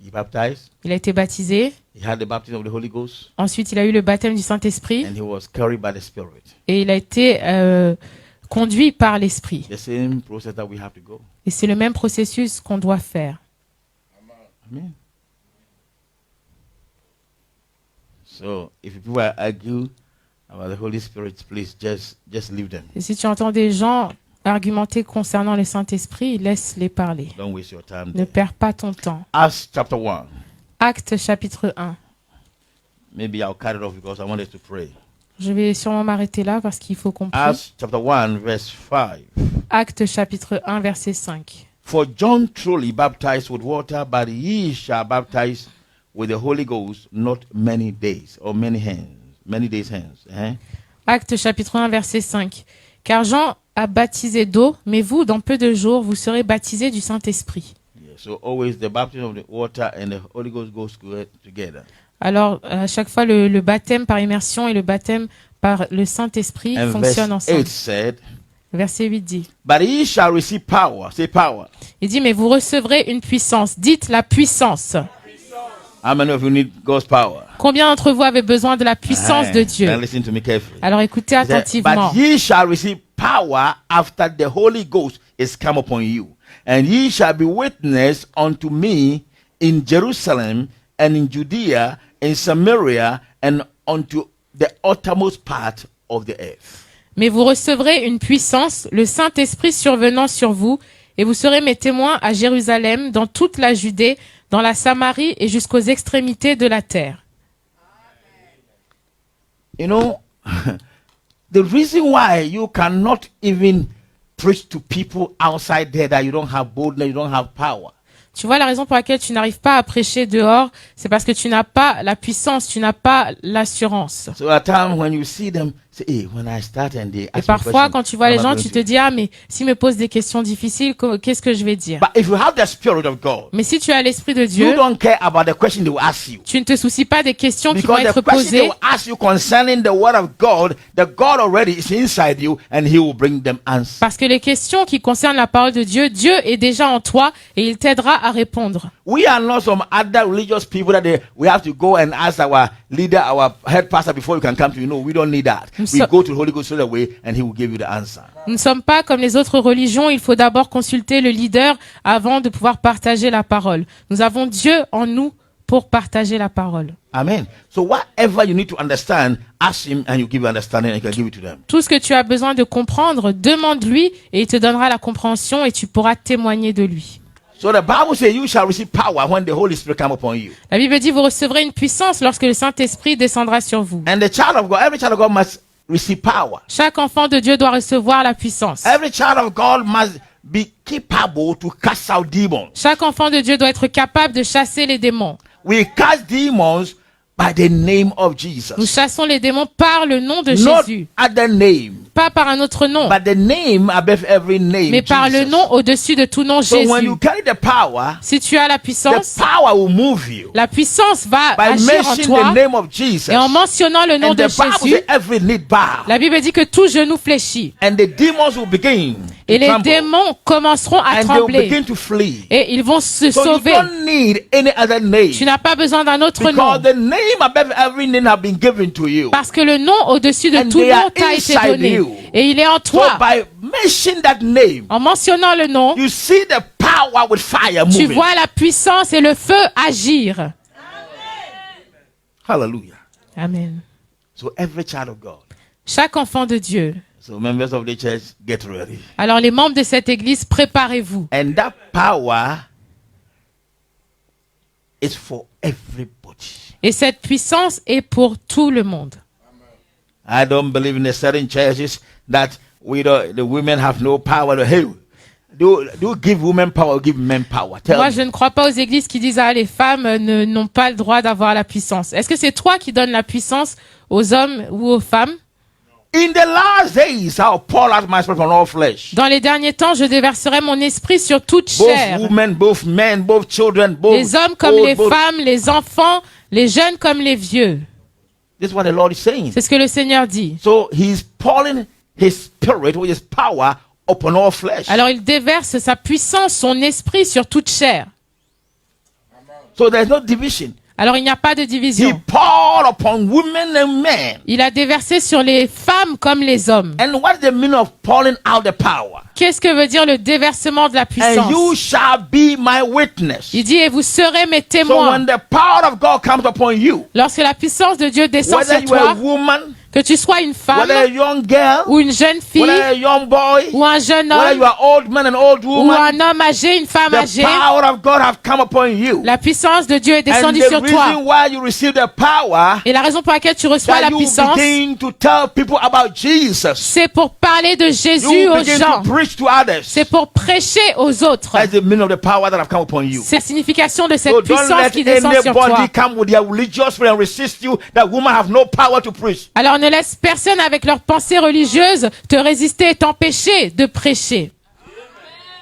He baptized. Il a été baptisé. He had the baptism of the Holy Ghost, Ensuite, il a eu le baptême du Saint-Esprit. and he was carried by the Spirit. Et il a été conduit par l'Esprit. The same process that we have to go. Et c'est le même processus qu'on doit faire. Amen. So, if people argue about the Holy Spirit, please just leave them. Et si tu entends des gens argumenter concernant le Saint-Esprit, laisse-les parler. Don't waste your time Ne there. perds pas ton temps. Acts chapter 1. Acte chapitre 1. Maybe I'll cut it off because I want us to pray. Je vais sûrement m'arrêter là parce qu'il faut qu'on prie. Acts chapter 1, verse 5. Acte chapitre 1, verset 5. For John truly baptized with water, but ye shall baptize with the Holy Ghost not many days or many days hence. Acte chapitre 1, verset 5. Car Jean a baptisé d'eau, mais vous, dans peu de jours, vous serez baptisés du Saint-Esprit. Yeah, so always the baptism of the water and the Holy Ghost goes together. Alors, à chaque fois, le baptême par immersion et le baptême par le Saint-Esprit And verse fonctionnent ensemble. 8 said, Verset 8 dit. but ye shall receive power. Say power. Il dit, mais vous recevrez une puissance. Dites la puissance. How many of you need God's power? Combien d'entre vous avez besoin de la puissance de Then Dieu? listen to me carefully. Alors écoutez He said, attentivement. but ye shall receive power after the Holy Ghost is come upon you. And ye shall be witness unto me in Jerusalem and in Judea, in Samaria, and unto the uttermost part of the earth. Mais vous recevrez une puissance, le Saint-Esprit survenant sur vous, et vous serez mes témoins à Jérusalem, dans toute la Judée, dans la Samarie et jusqu'aux extrémités de la terre. You know, the reason why you cannot even preach to people outside there that you don't have boldness, you don't have power. Tu vois, la raison pour laquelle tu n'arrives pas à prêcher dehors, c'est parce que tu n'as pas la puissance, tu n'as pas l'assurance. So at times when you see them, say, hey, when I start and they Et ask me parfois, questions, quand tu vois what les am I gens, going tu to te do? dis, ah, mais s'ils me posent des questions difficiles, qu'est-ce que je vais dire? But if you have the Spirit of God, Mais si tu as l'Esprit de you Dieu, don't care about the question they will ask you. tu ne te soucies pas des questions qui vont Because être the question they posées, will ask you concerning the Word of God, the God already is inside you and He will bring them answers. parce que les questions qui concernent la parole de Dieu, Dieu est déjà en toi et il t'aidera à répondre. We are not some other religious people that we have to go and ask our leader, our head pastor before you can come to you. No, we don't need that. We So- go to the Holy Ghost straight away and He will give you the answer. Nous ne sommes pas comme les autres religions, il faut d'abord consulter le leader avant de pouvoir partager la parole. Nous avons Dieu en nous pour partager la parole. Amen. So whatever you need to understand, ask Him and you give you understanding and He can give it to them. Tout ce que tu as besoin de comprendre, demande-lui et il te donnera la compréhension et tu pourras témoigner de lui. So the Bible says you shall receive power when the Holy Spirit come upon you. La Bible dit, vous recevrez une puissance lorsque le Saint-Esprit descendra sur vous. And the child of God, every child of God must receive power. Chaque enfant de Dieu doit recevoir la puissance. Every child of God must be capable to cast out demons. Chaque enfant de Dieu doit être capable de chasser les démons. We cast demons by the name of Nous Jesus. chassons les démons par le nom de Not Jésus. other name, Pas par un autre nom, but the name above every name. mais par le Jesus. nom au-dessus de tout nom, So when Jésus. you carry the power, Si tu as la the puissance, power will move you la puissance va by agir en mentioning toi. the name of Jesus. Et en mentionnant le nom And de the Bible Jésus, says every need bow. la Bible dit que tout genou fléchit. And the demons will begin Et to les tremble. démons commenceront à And they will trembler. begin to flee. Et ils vont se So you sauver. don't need any other name. Tu n'as pas besoin d'un autre nom. Because the name above every name have been given to you. Parce que le nom au-dessus de And tout they nom are t'a été inside donné. you. Et il est en So toi. by mentioning that name, En mentionnant le nom, you see the power with fire tu moving. vois la puissance et le feu agir. Hallelujah. Amen. So every child of God. Chaque enfant de Dieu. So members of the church, get ready. Alors les membres de cette église, préparez-vous. And that power is for everybody. Et cette puissance est pour tout le monde. I don't believe in the certain churches that the women have no power. Hey, do give women power, give men power. Tell Moi, me. je ne crois pas aux églises qui disent, ah, les femmes n'ont pas le droit d'avoir la puissance. Est-ce que c'est toi qui donnes la puissance aux hommes ou aux femmes? In the last days, I'll pour out my spirit on all flesh. Dans les derniers temps, je déverserai mon esprit sur toute Both chair. women, both men, both children, both Les hommes comme old, les both- femmes, les enfants, les jeunes comme les vieux. This is what the Lord is saying. C'est ce que le Seigneur dit. So He's pouring His spirit, which is power, upon all flesh. Alors il déverse sa puissance, son esprit sur toute chair. So there's no division. Alors il n'y a pas de He division. poured upon women and men. Il a déversé sur les femmes comme les hommes. And what's the meaning of pouring out the power? Qu'est-ce que veut dire le déversement de la And you puissance? shall be my witness. Il dit, et vous serez mes So témoins. when the power of God comes upon you, Lorsque la puissance de Dieu descend whether sur you are a toi, woman, que tu sois une femme whether a young girl, ou une jeune fille whether a young boy, ou un jeune whether you homme are old man and old ou woman, un homme âgé, une femme the âgée, power of God have come upon you. la puissance de Dieu est And descendue the sur reason toi. why you receive the power, Et la raison pour laquelle tu reçois that la you puissance, begin to tell people about Jesus. c'est pour parler de Jésus You aux begin gens. to preach to others. C'est pour prêcher aux autres. That's the meaning of the power that have come upon you. C'est la signification de cette So don't puissance let qui descend sur toi. anybody come with their religious spirit and resist you. That woman have no power to preach. Alors ne laisse personne avec leurs pensées religieuses te résister et t'empêcher de prêcher.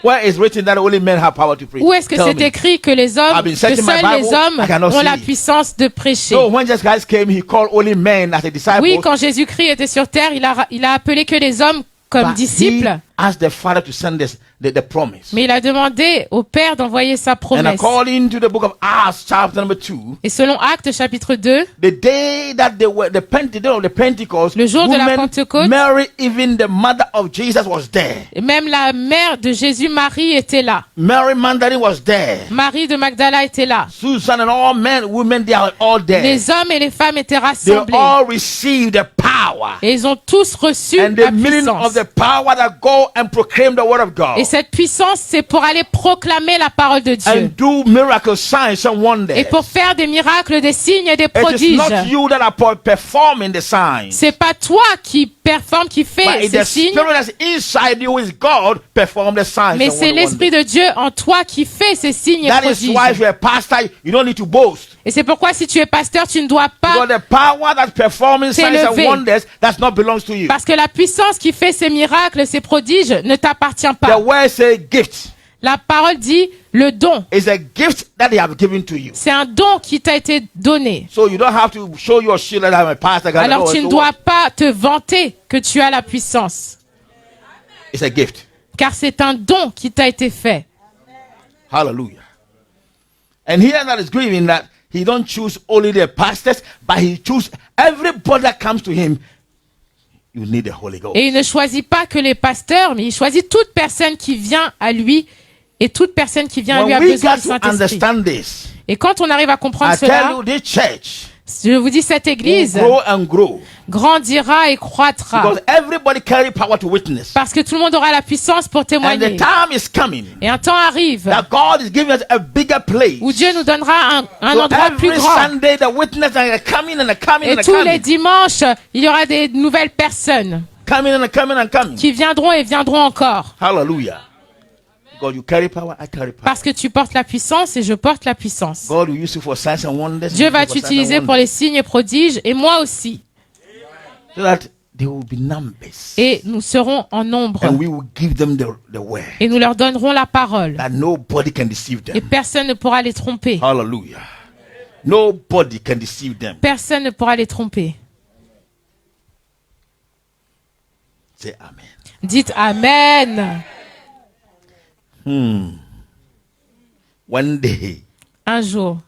Where is written that only men have power to preach? Où est-ce que Tell c'est me. écrit que les hommes, I've been que searching my seuls les Bible, I hommes cannot ont la see. puissance de prêcher? So when Jesus Christ came, he called only men as a disciple. Oui, quand Jésus-Christ était sur terre, il a appelé que les hommes comme but disciples, he asked the Father to send the promise. mais il a demandé au Père d'envoyer sa And promesse. according to the book of Acts, chapter number 2, Et selon Actes chapitre 2, the day that they were the day of the Pentecost, Le jour de la women, Pentecôte, Mary, even the mother of Jesus, was there. et même la mère de Jésus, Marie, était là. Mary Magdalene was there. Marie de Magdala était là. Susan and all men, women, they are all there. Les hommes et les femmes étaient They rassemblés. all received the power. Et ils ont tous reçu And la the meaning of puissance. the power that go and proclaim the word of God. Et cette puissance, c'est pour aller proclamer la parole de Dieu. And do miracle signs and wonders. Et pour faire des miracles, des signes et des It is prodiges. not you that are performing the signs. C'est pas toi qui performe, qui But fait it's ces the signes, spirit that's inside you is God perform the signs mais and c'est wonders. l'Esprit de Dieu en toi qui fait ces signes et That is why if prodiges. you're a pastor, you don't need to boast. Et c'est pourquoi si tu es pasteur, tu ne dois Because pas, the power that's performing signs and t'élever. wonders does not belongs to you. parce que la puissance qui fait ces miracles, ces prodiges, ne t'appartient The pas. word says gift. La parole dit le don. It's a gift that they have given to you. C'est un don qui t'a été donné. So you don't have to show your shield that I'm a pastor. God, Alors no, tu so ne dois what? pas te vanter que tu as la puissance, It's a gift. car c'est un don qui t'a été fait. Hallelujah. And here that is grieving that he don't choose only the pastors, but he choose everybody that comes to him. You need the Holy Ghost. Et il ne choisit pas que les pasteurs, mais il choisit toute personne qui vient à lui, et toute personne qui vient à lui a When we besoin got du to Saint-Esprit. understand this, Et quand on arrive à comprendre I tell cela, you, this church je vous dis, cette will église grow and grow. grandira et croîtra. Because everybody carry power to witness. Parce que tout le monde aura la puissance pour And the témoigner. time is coming Et un temps arrive that God is giving us a bigger place. où Dieu nous donnera un So endroit plus every grand. Sunday, the witness are coming and coming Et and tous les coming. dimanches, il y aura des nouvelles personnes Coming and coming and coming. qui viendront et viendront encore. Hallelujah. God, you carry power, I carry power. Parce que tu portes la puissance et je porte la puissance. God will use you for signs and wonders. Dieu va for signs and t'utiliser pour wonders. les signes et prodiges et moi aussi. So that there will be numbers. Et nous serons en nombre. And we will give them the word. Et nous leur donnerons la parole. That nobody can deceive Et them. personne ne pourra les tromper. Hallelujah. Nobody can deceive them. Personne ne pourra les tromper. Say amen. Dites Amen. One day. Un jour.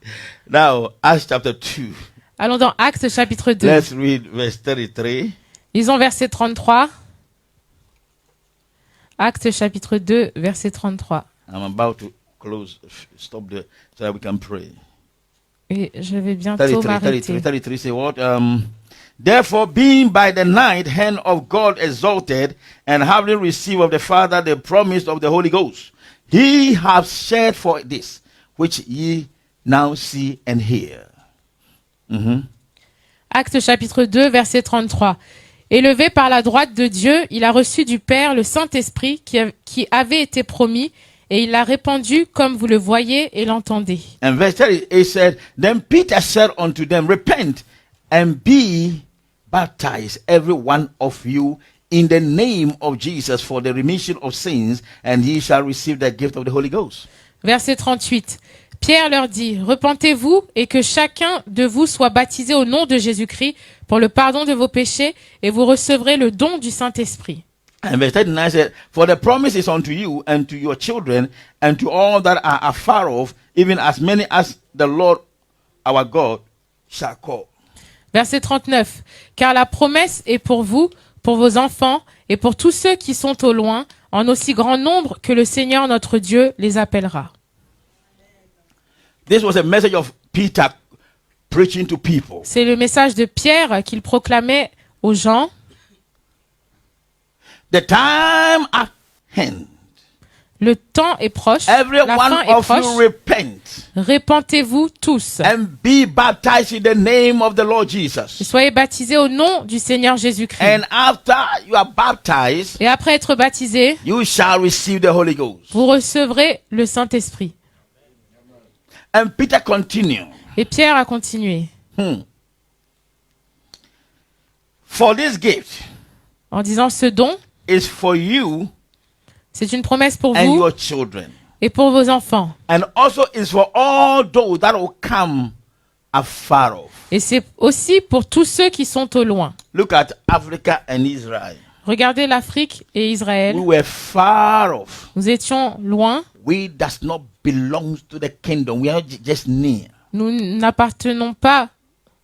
Now, Acts chapter 2. Allons dans Actes chapitre 2. Let's read verse 33. Lisons verset 33. Actes chapitre 2, verset 33. I'm about to close, stop there so that we can pray. Et je vais bientôt 33 m'arrêter. say what? Therefore, being by the right hand of God exalted, and having received of the Father the promise of the Holy Ghost, he hath shed for this, which ye now see and hear. Actes chapitre 2, verset 33. Élevé par la droite de Dieu, il a reçu du Père le Saint-Esprit qui avait été promis, et il l'a répandu comme vous le voyez et l'entendez. And verse 30, it said, Then Peter said unto them, Repent and be baptized, every one of you, in the name of Jesus for the remission of sins, and ye shall receive the gift of the Holy Ghost. Verset 38. Pierre leur dit, repentez-vous et que chacun de vous soit baptisé au nom de Jésus-Christ pour le pardon de vos péchés et vous recevrez le don du Saint-Esprit. And verse 39 said, For the promise is unto you and to your children and to all that are afar off, even as many as the Lord our God shall call. Verset 39. Car la promesse est pour vous, pour vos enfants et pour tous ceux qui sont au loin, en aussi grand nombre que le Seigneur notre Dieu les appellera. This was a message of Peter preaching to people. C'est le message de Pierre qu'il proclamait aux gens. The time at hand. Le temps est proche, Every la one fin est of you proche. repent Repentez-vous tous and be baptized in the name of the Lord et Jesus. soyez baptisés au nom du Seigneur Jésus-Christ. And after you are baptized, Et après être baptisés, you shall receive the Holy Ghost. vous recevrez le Saint-Esprit. And Peter continued. Et Pierre a continué For this gift en disant ce don, is for you c'est une promesse pour and vous your children. et pour vos enfants. And also is for all those that will come afar off. Et c'est aussi pour tous ceux qui sont au loin. Look at Africa and Israel. Regardez l'Afrique et Israël. We were far off. Nous étions loin. We does not belong to the kingdom. We are just near. Nous n'appartenons pas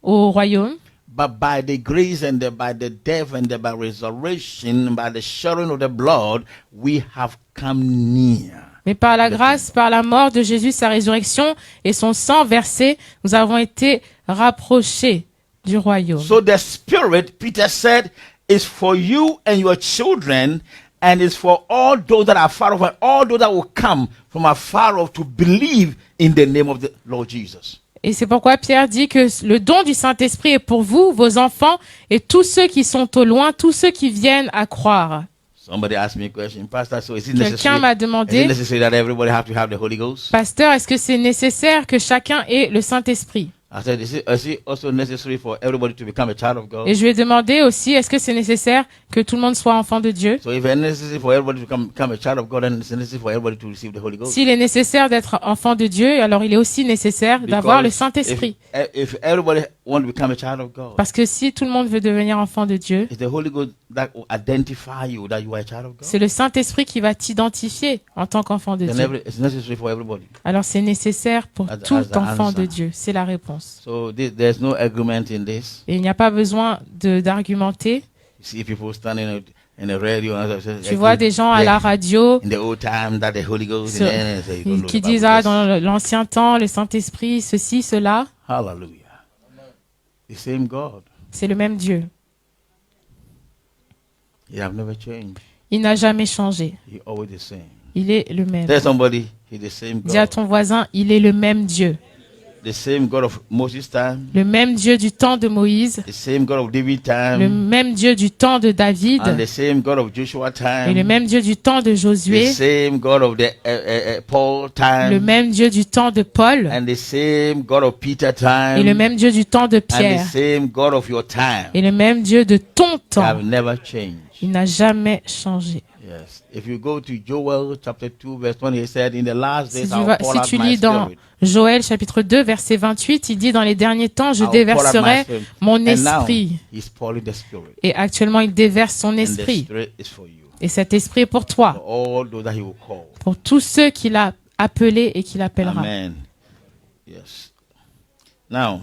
au royaume. But by the grace and by the death and by resurrection, by the shedding of the blood, we have come near. Mais par la grâce, par la mort de Jésus, sa résurrection et son sang versé, nous avons été rapprochés du royaume. So the Spirit, Peter said, is for you and your children, and is for all those that are far off, and all those that will come from afar off to believe in the name of the Lord Jesus. Et c'est pourquoi Pierre dit que le don du Saint-Esprit est pour vous, vos enfants, et tous ceux qui sont au loin, tous ceux qui viennent à croire. Somebody asked me a question, Pastor. So is it Quelqu'un m'a necessary? Is it demandé, necessary that everybody have to have the Holy Ghost? Pasteur, est-ce que c'est nécessaire que chacun ait le Saint-Esprit? I said, is it also necessary for everybody to become a child of God? Et je lui ai demandé aussi, est-ce que c'est nécessaire que tout le monde soit enfant de Dieu? So if it's necessary for everybody to become a child of God, then it's necessary for everybody to receive the Holy Ghost. S'il est nécessaire d'être enfant de Dieu, alors il est aussi nécessaire d'avoir le Because Saint-Esprit. if everybody want to become a child of God, Parce que si tout le monde veut devenir enfant de Dieu, it's the Holy Ghost that will identify you that you are a child of God. c'est le Saint-Esprit qui va t'identifier en tant qu'enfant de Then Dieu. it's necessary for everybody. Alors c'est nécessaire pour As tout the enfant de answer. Dieu. C'est la réponse. So there's no agreement in this. Et il n'y a pas besoin d'argumenter. You see people standing in the radio and Tu vois des gens à la radio in the old time that the Holy Ghost Sur- and say, you don't know qui the Bible. disent, ah, dans l'ancien temps, le Saint-Esprit, ceci, cela. Hallelujah. The same God. C'est le même Dieu. He have never changed. Il n'a jamais changé. He always the same. Il est le même. Tell somebody he's the same Dis à God. ton voisin, il est le même Dieu. The same God of Moses' time. Le même Dieu du temps de Moïse. The same God of David Le time. même Dieu du temps de David. And the same God of Joshua Et le time. même Dieu du temps de The Josué. same God of the Paul Le time. même Dieu du temps de Paul. And the same God of Peter Et le time. même Dieu du temps de And the Pierre. same God of your time. Et le même Dieu de ton They have temps. never changed. Il n'a jamais changé. Yes. If you go to Joel chapter 2 verse 20, he said, in the last Si days tu, I'll vas- pour si out tu my lis dans spirit. Joël chapitre 2 verset 28, il dit dans les derniers temps, je I'll pour out my déverserai spirit. mon And now, esprit. he's pouring the spirit. Et actuellement, il déverse son And the esprit. spirit is for you. Et cet esprit est pour For toi, all those that he will call. pour tous ceux qu'il a appelés et qu'il appellera. Amen. Yes. Now,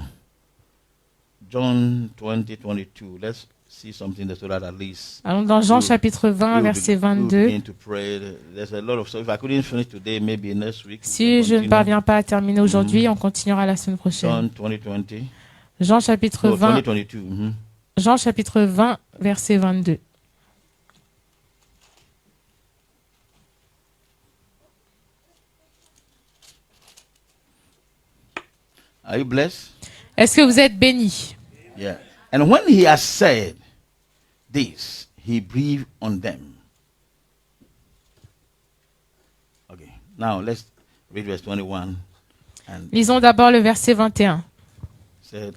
John 20:22. Let's see something that so that at least Allons dans Jean we'll- chapitre 20 we'll verset be- we'll 22. begin to pray. There's a lot of stuff. If I couldn't finish today, maybe next week. we Si can je ne continue. parviens pas à terminer aujourd'hui, on continuera la semaine prochaine. John 20:20. Jean chapitre No, 20, 20:22. Mhm. Jean chapitre 20 verset 22. Are you blessed? Est-ce que vous êtes bénis? Yeah. And when he has said this, he breathed on them. Okay. Now let's read verse 21 and Lisons d'abord le verset 21. said,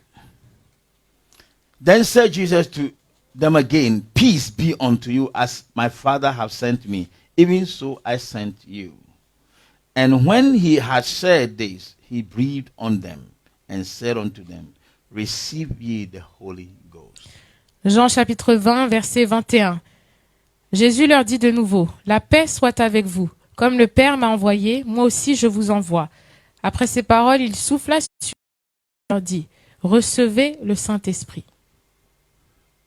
Then said Jesus to them again, Peace be unto you, as my Father hath sent me, even so I sent you. And when he had said this, he breathed on them and said unto them, Receive ye the Holy Ghost. Jean chapitre 20 verset 21. Jésus leur dit de nouveau, la paix soit avec vous. Comme le Père m'a envoyé, moi aussi je vous envoie. Après ces paroles, il souffla sur eux et leur dit, recevez le Saint-Esprit.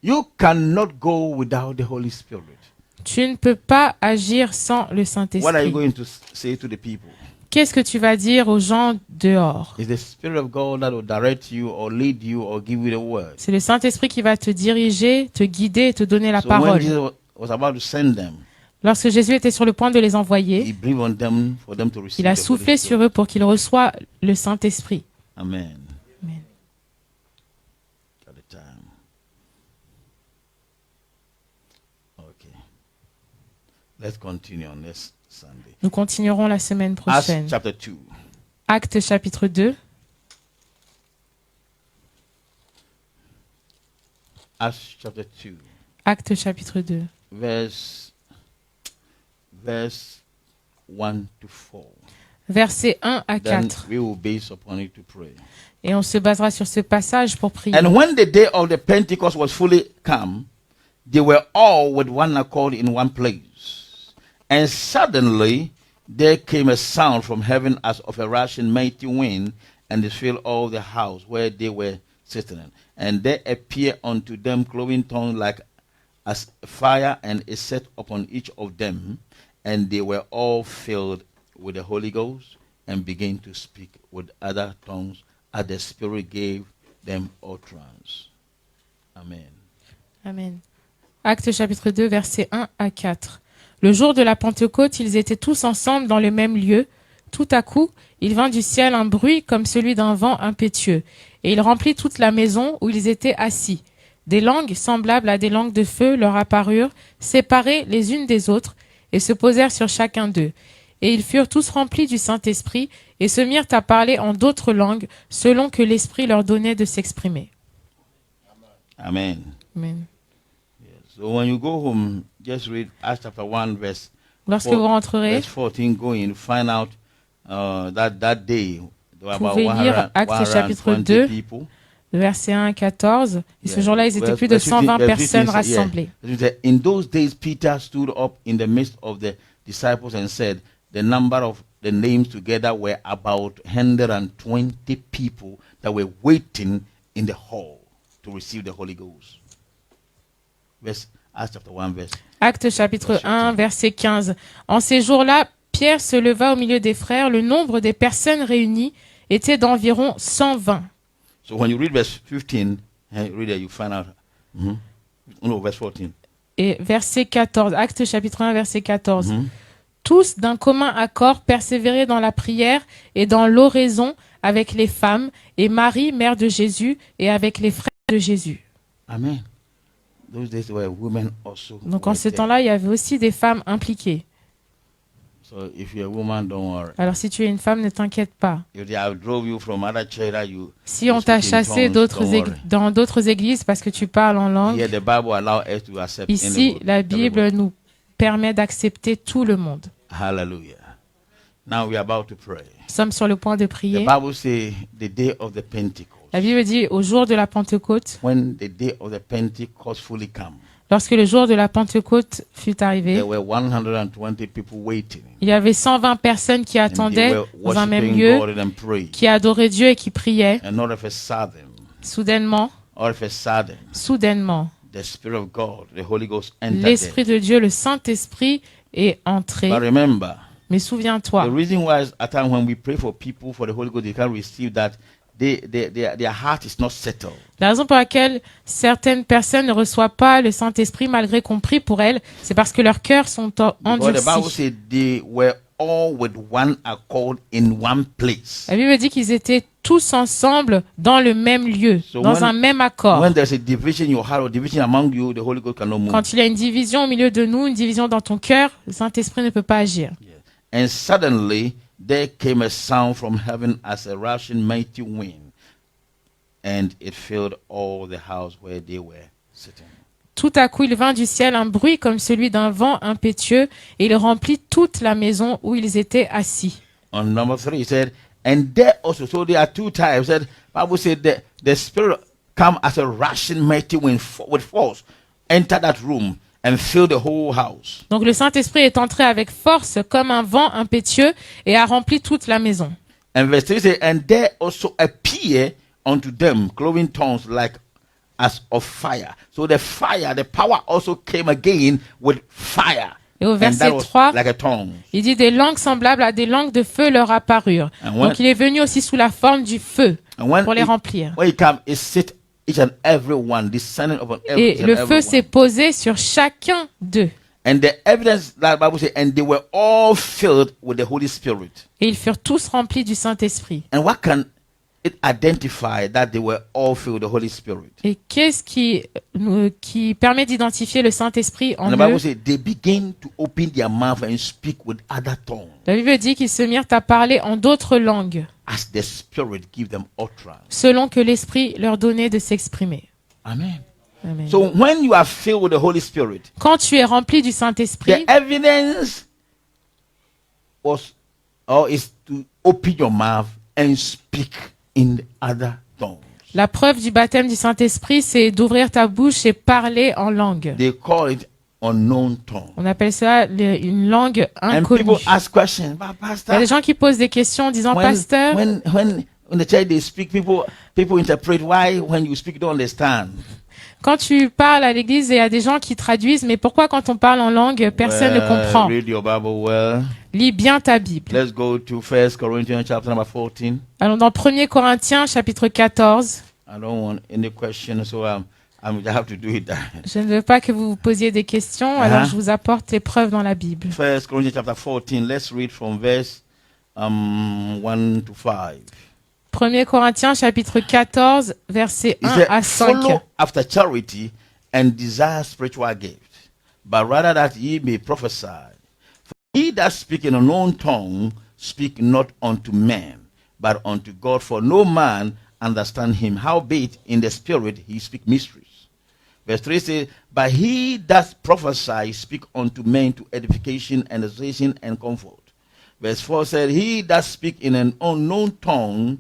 You cannot go without the Holy Spirit. Tu ne peux pas agir sans le What are you Saint-Esprit. going to say to the people? Qu'est-ce que tu vas dire aux gens dehors? It's the Spirit of God that will direct you or lead you or give you the word. C'est le Saint-Esprit qui va te diriger, te guider et te donner la So when parole. Jesus was about to send them, Lorsque Jésus était sur le point de les he envoyer, breathed on them for them to receive il a the Holy soufflé Spirit. sur eux pour qu'ils reçoivent le Saint-Esprit. Amen. Amen. At the time. Okay. Let's continue on next Sunday. Nous continuerons la semaine Acts prochaine. chapter 2. Actes chapitre 2. Acts chapter 2. Actes chapitre 2. Verse 1 to 4. Versets 1 à Then 4. we will base upon it to pray. Et on se basera sur ce passage pour prier. And when the day of the Pentecost was fully come, they were all with one accord in one place. And suddenly there came a sound from heaven as of a rushing mighty wind, and it filled all the house where they were sitting. And there appeared unto them cloven tongues like as fire, and it set upon each of them, and they were all filled with the Holy Ghost, and began to speak with other tongues as the Spirit gave them utterance. Amen. Amen. Actes chapitre 2, versets 1 à 4. Le jour de la Pentecôte, ils étaient tous ensemble dans le même lieu. Tout à coup, il vint du ciel un bruit comme celui d'un vent impétueux, et il remplit toute la maison où ils étaient assis. Des langues semblables à des langues de feu leur apparurent, séparées les unes des autres, et se posèrent sur chacun d'eux. Et ils furent tous remplis du Saint-Esprit, et se mirent à parler en d'autres langues, selon que l'Esprit leur donnait de s'exprimer. Amen. Amen. So when you go home, just read Acts chapter 1, verse Lorsque vous rentrerez, verse 14, go in, find out that day there were Vous about pouvez lire Actes chapitre 120 2, people. versets 1 à 14. Et ce Yeah. jour-là, ils étaient Verse- plus de verse 120 15, personnes 15, rassemblées. yeah. It said, in those days, Peter stood up in the midst of the disciples and said, the number of the names together were about 120 people that were waiting in the hall to receive the Holy Ghost. Acts chapter 1, verse. Actes chapitre Verset 1, 15. verset 15. En ces jours-là, Pierre se leva au milieu des frères. Le nombre des personnes réunies était d'environ 120. So when you read verse 15, read it, you find out. Mhm. No, verse 14. Et verset 14, Actes chapitre 1, verset 14. Mhm. Tous d'un commun accord persévéraient dans la prière et dans l'oraison avec les femmes et Marie, mère de Jésus, et avec les frères de Jésus. Amen. Those days there were women also. Donc were en ce there. temps-là, il y avait aussi des femmes impliquées. So if you're a woman, don't worry. Alors si tu es une femme, ne t'inquiète pas. If they have drove you from other church that you Si on t'a chassé dans d'autres églises parce que tu parles en langue, here the Bible allow us to accept ici, anyone, la Bible everybody. nous permet d'accepter tout le monde. Hallelujah. Now we are about to pray. Nous sommes sur le point de The prier. Bible says the day of the Pentecost. La Bible dit au jour de la Pentecôte, When the day of the Pentecost fully come, lorsque le jour de la Pentecôte fut arrivé, there were 120 people waiting. il y avait 120 personnes qui And they attendaient were dans un même worshiping lieu, God and praying. qui adoraient Dieu et qui priaient. And all of a sudden, Soudainement, the Spirit of God, the Holy Ghost entered l'Esprit there. de Dieu, le Saint-Esprit, est entré. But remember, Mais the souviens-toi, reason why at times when we pray for people for the Holy Ghost, they can't receive that, their heart is not settled. la raison pour laquelle certaines personnes ne reçoivent pas le Saint-Esprit malgré qu'on prie pour elles, c'est parce que leurs cœurs sont Because the Bible endurcis. said they were all with one accord in one place. La Bible dit qu'ils étaient tous ensemble dans le même lieu, So dans when- un même accord. When there's a division in your heart or division among you, the Holy Ghost cannot move. Quand il y a une division au milieu de nous, une division dans ton cœur, le Saint-Esprit ne peut pas agir. And suddenly there came a sound from heaven as a rushing mighty wind, and it filled all the house where they were sitting. Tout à coup, il vint du ciel un bruit comme celui d'un vent impétueux, et il remplit toute la maison où ils étaient assis. On number 3, he said, and there also, so there are two types. Said Bible said that the Spirit come as a rushing mighty wind with force, enter that room and fill the whole house. Donc le Saint-Esprit est entré avec force comme un vent impétueux et a rempli toute la maison. And verse 3 says, and there also appear unto them cloven tongues like as of fire. So the fire, the power also came again with fire. Et au And verset that was 3, like a tongue. il dit des langues semblables à des langues de feu leur apparurent. And when- Donc il est venu aussi sous la forme du feu And when pour les it, remplir. when it come, it sit each and every one, descending upon each Et and le every feu one. s'est posé sur chacun d'eux. And the evidence that Bible says, and they were all filled with the Holy Spirit. Et ils furent tous remplis du Saint-Esprit. And what can it identify that they were all filled with the Holy Spirit? Et qu'est-ce qui permet d'identifier le Saint-Esprit en And the eux? Bible says they began to open their mouth and speak with other tongues La Bible dit qu'ils se mirent à parler en d'autres langues, as the Spirit give them utterance. selon que l'Esprit leur donnait de s'exprimer. Amen. Amen. So when you are filled with the Holy Spirit, Quand tu es rempli du Saint-Esprit, the evidence was or is to open your mouth and speak in other tongues. la preuve du baptême du Saint-Esprit, c'est d'ouvrir ta bouche et parler en langue. They call it unknown tongue. On appelle ça une langue And inconnue. people ask questions, but Il y a Pastor, des gens qui posent des questions en disant, Pasteur, when in the church they speak, people interpret. Why when you speak you don't understand? quand tu parles à l'église, il y a des gens qui traduisent, mais pourquoi quand on parle en langue, personne ne comprend? Read your Bible well. Lis bien ta Bible. Let's go to 1 Corinthians chapter number 14. Allons dans 1 Corinthiens, chapitre 14. I don't want any questions, so I have to do it. Je ne veux pas que vous vous posiez des questions, alors je vous apporte les preuves dans la Bible. 1 Corinthians chapter 14. Let's read from verse 1 to 5. 1 Corinthiens chapitre 14, versets He 1 said, à 5. follow after charity and desire spiritual gifts, but rather that ye may prophesy. For he that speak in an unknown tongue speak not unto men, but unto God, for no man understand him. Howbeit in the spirit he speak mysteries. Verse 3 says, but he that prophesy speak unto men to edification and exhortation and comfort. Verse 4 said, he that speak in an unknown tongue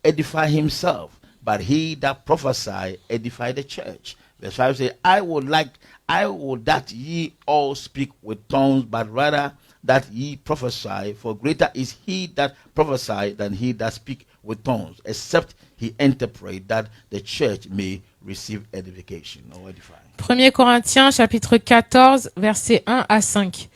edify himself, but he that prophesy edify the church. Verse 5 says, I would that ye all speak with tongues, but rather that ye prophesy, for greater is he that prophesy than he that speak with tongues, except he interpret, that the church may receive edification or edify. 1 Corinthiens chapitre 14, versets 1 à 5.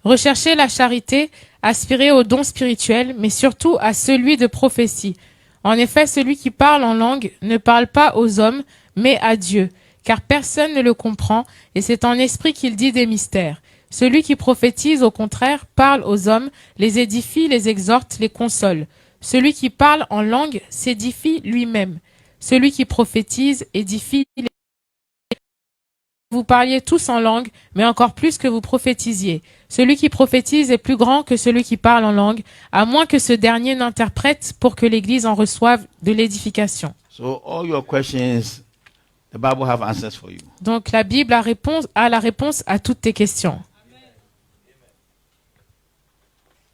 Recherchez la charité, aspirez aux dons spirituels, mais surtout à celui de prophétie. En effet, celui qui parle en langue ne parle pas aux hommes, mais à Dieu, car personne ne le comprend, et c'est en esprit qu'il dit des mystères. Celui qui prophétise, au contraire, parle aux hommes, les édifie, les exhorte, les console. Celui qui parle en langue s'édifie lui-même. Celui qui prophétise édifie les... Vous parliez tous en langue, mais encore plus que vous prophétisiez. Celui qui prophétise est plus grand que celui qui parle en langue, à moins que ce dernier n'interprète pour que l'Église en reçoive de l'édification. So all your questions, the Bible have answers for you. Donc la Bible a la réponse à toutes tes questions.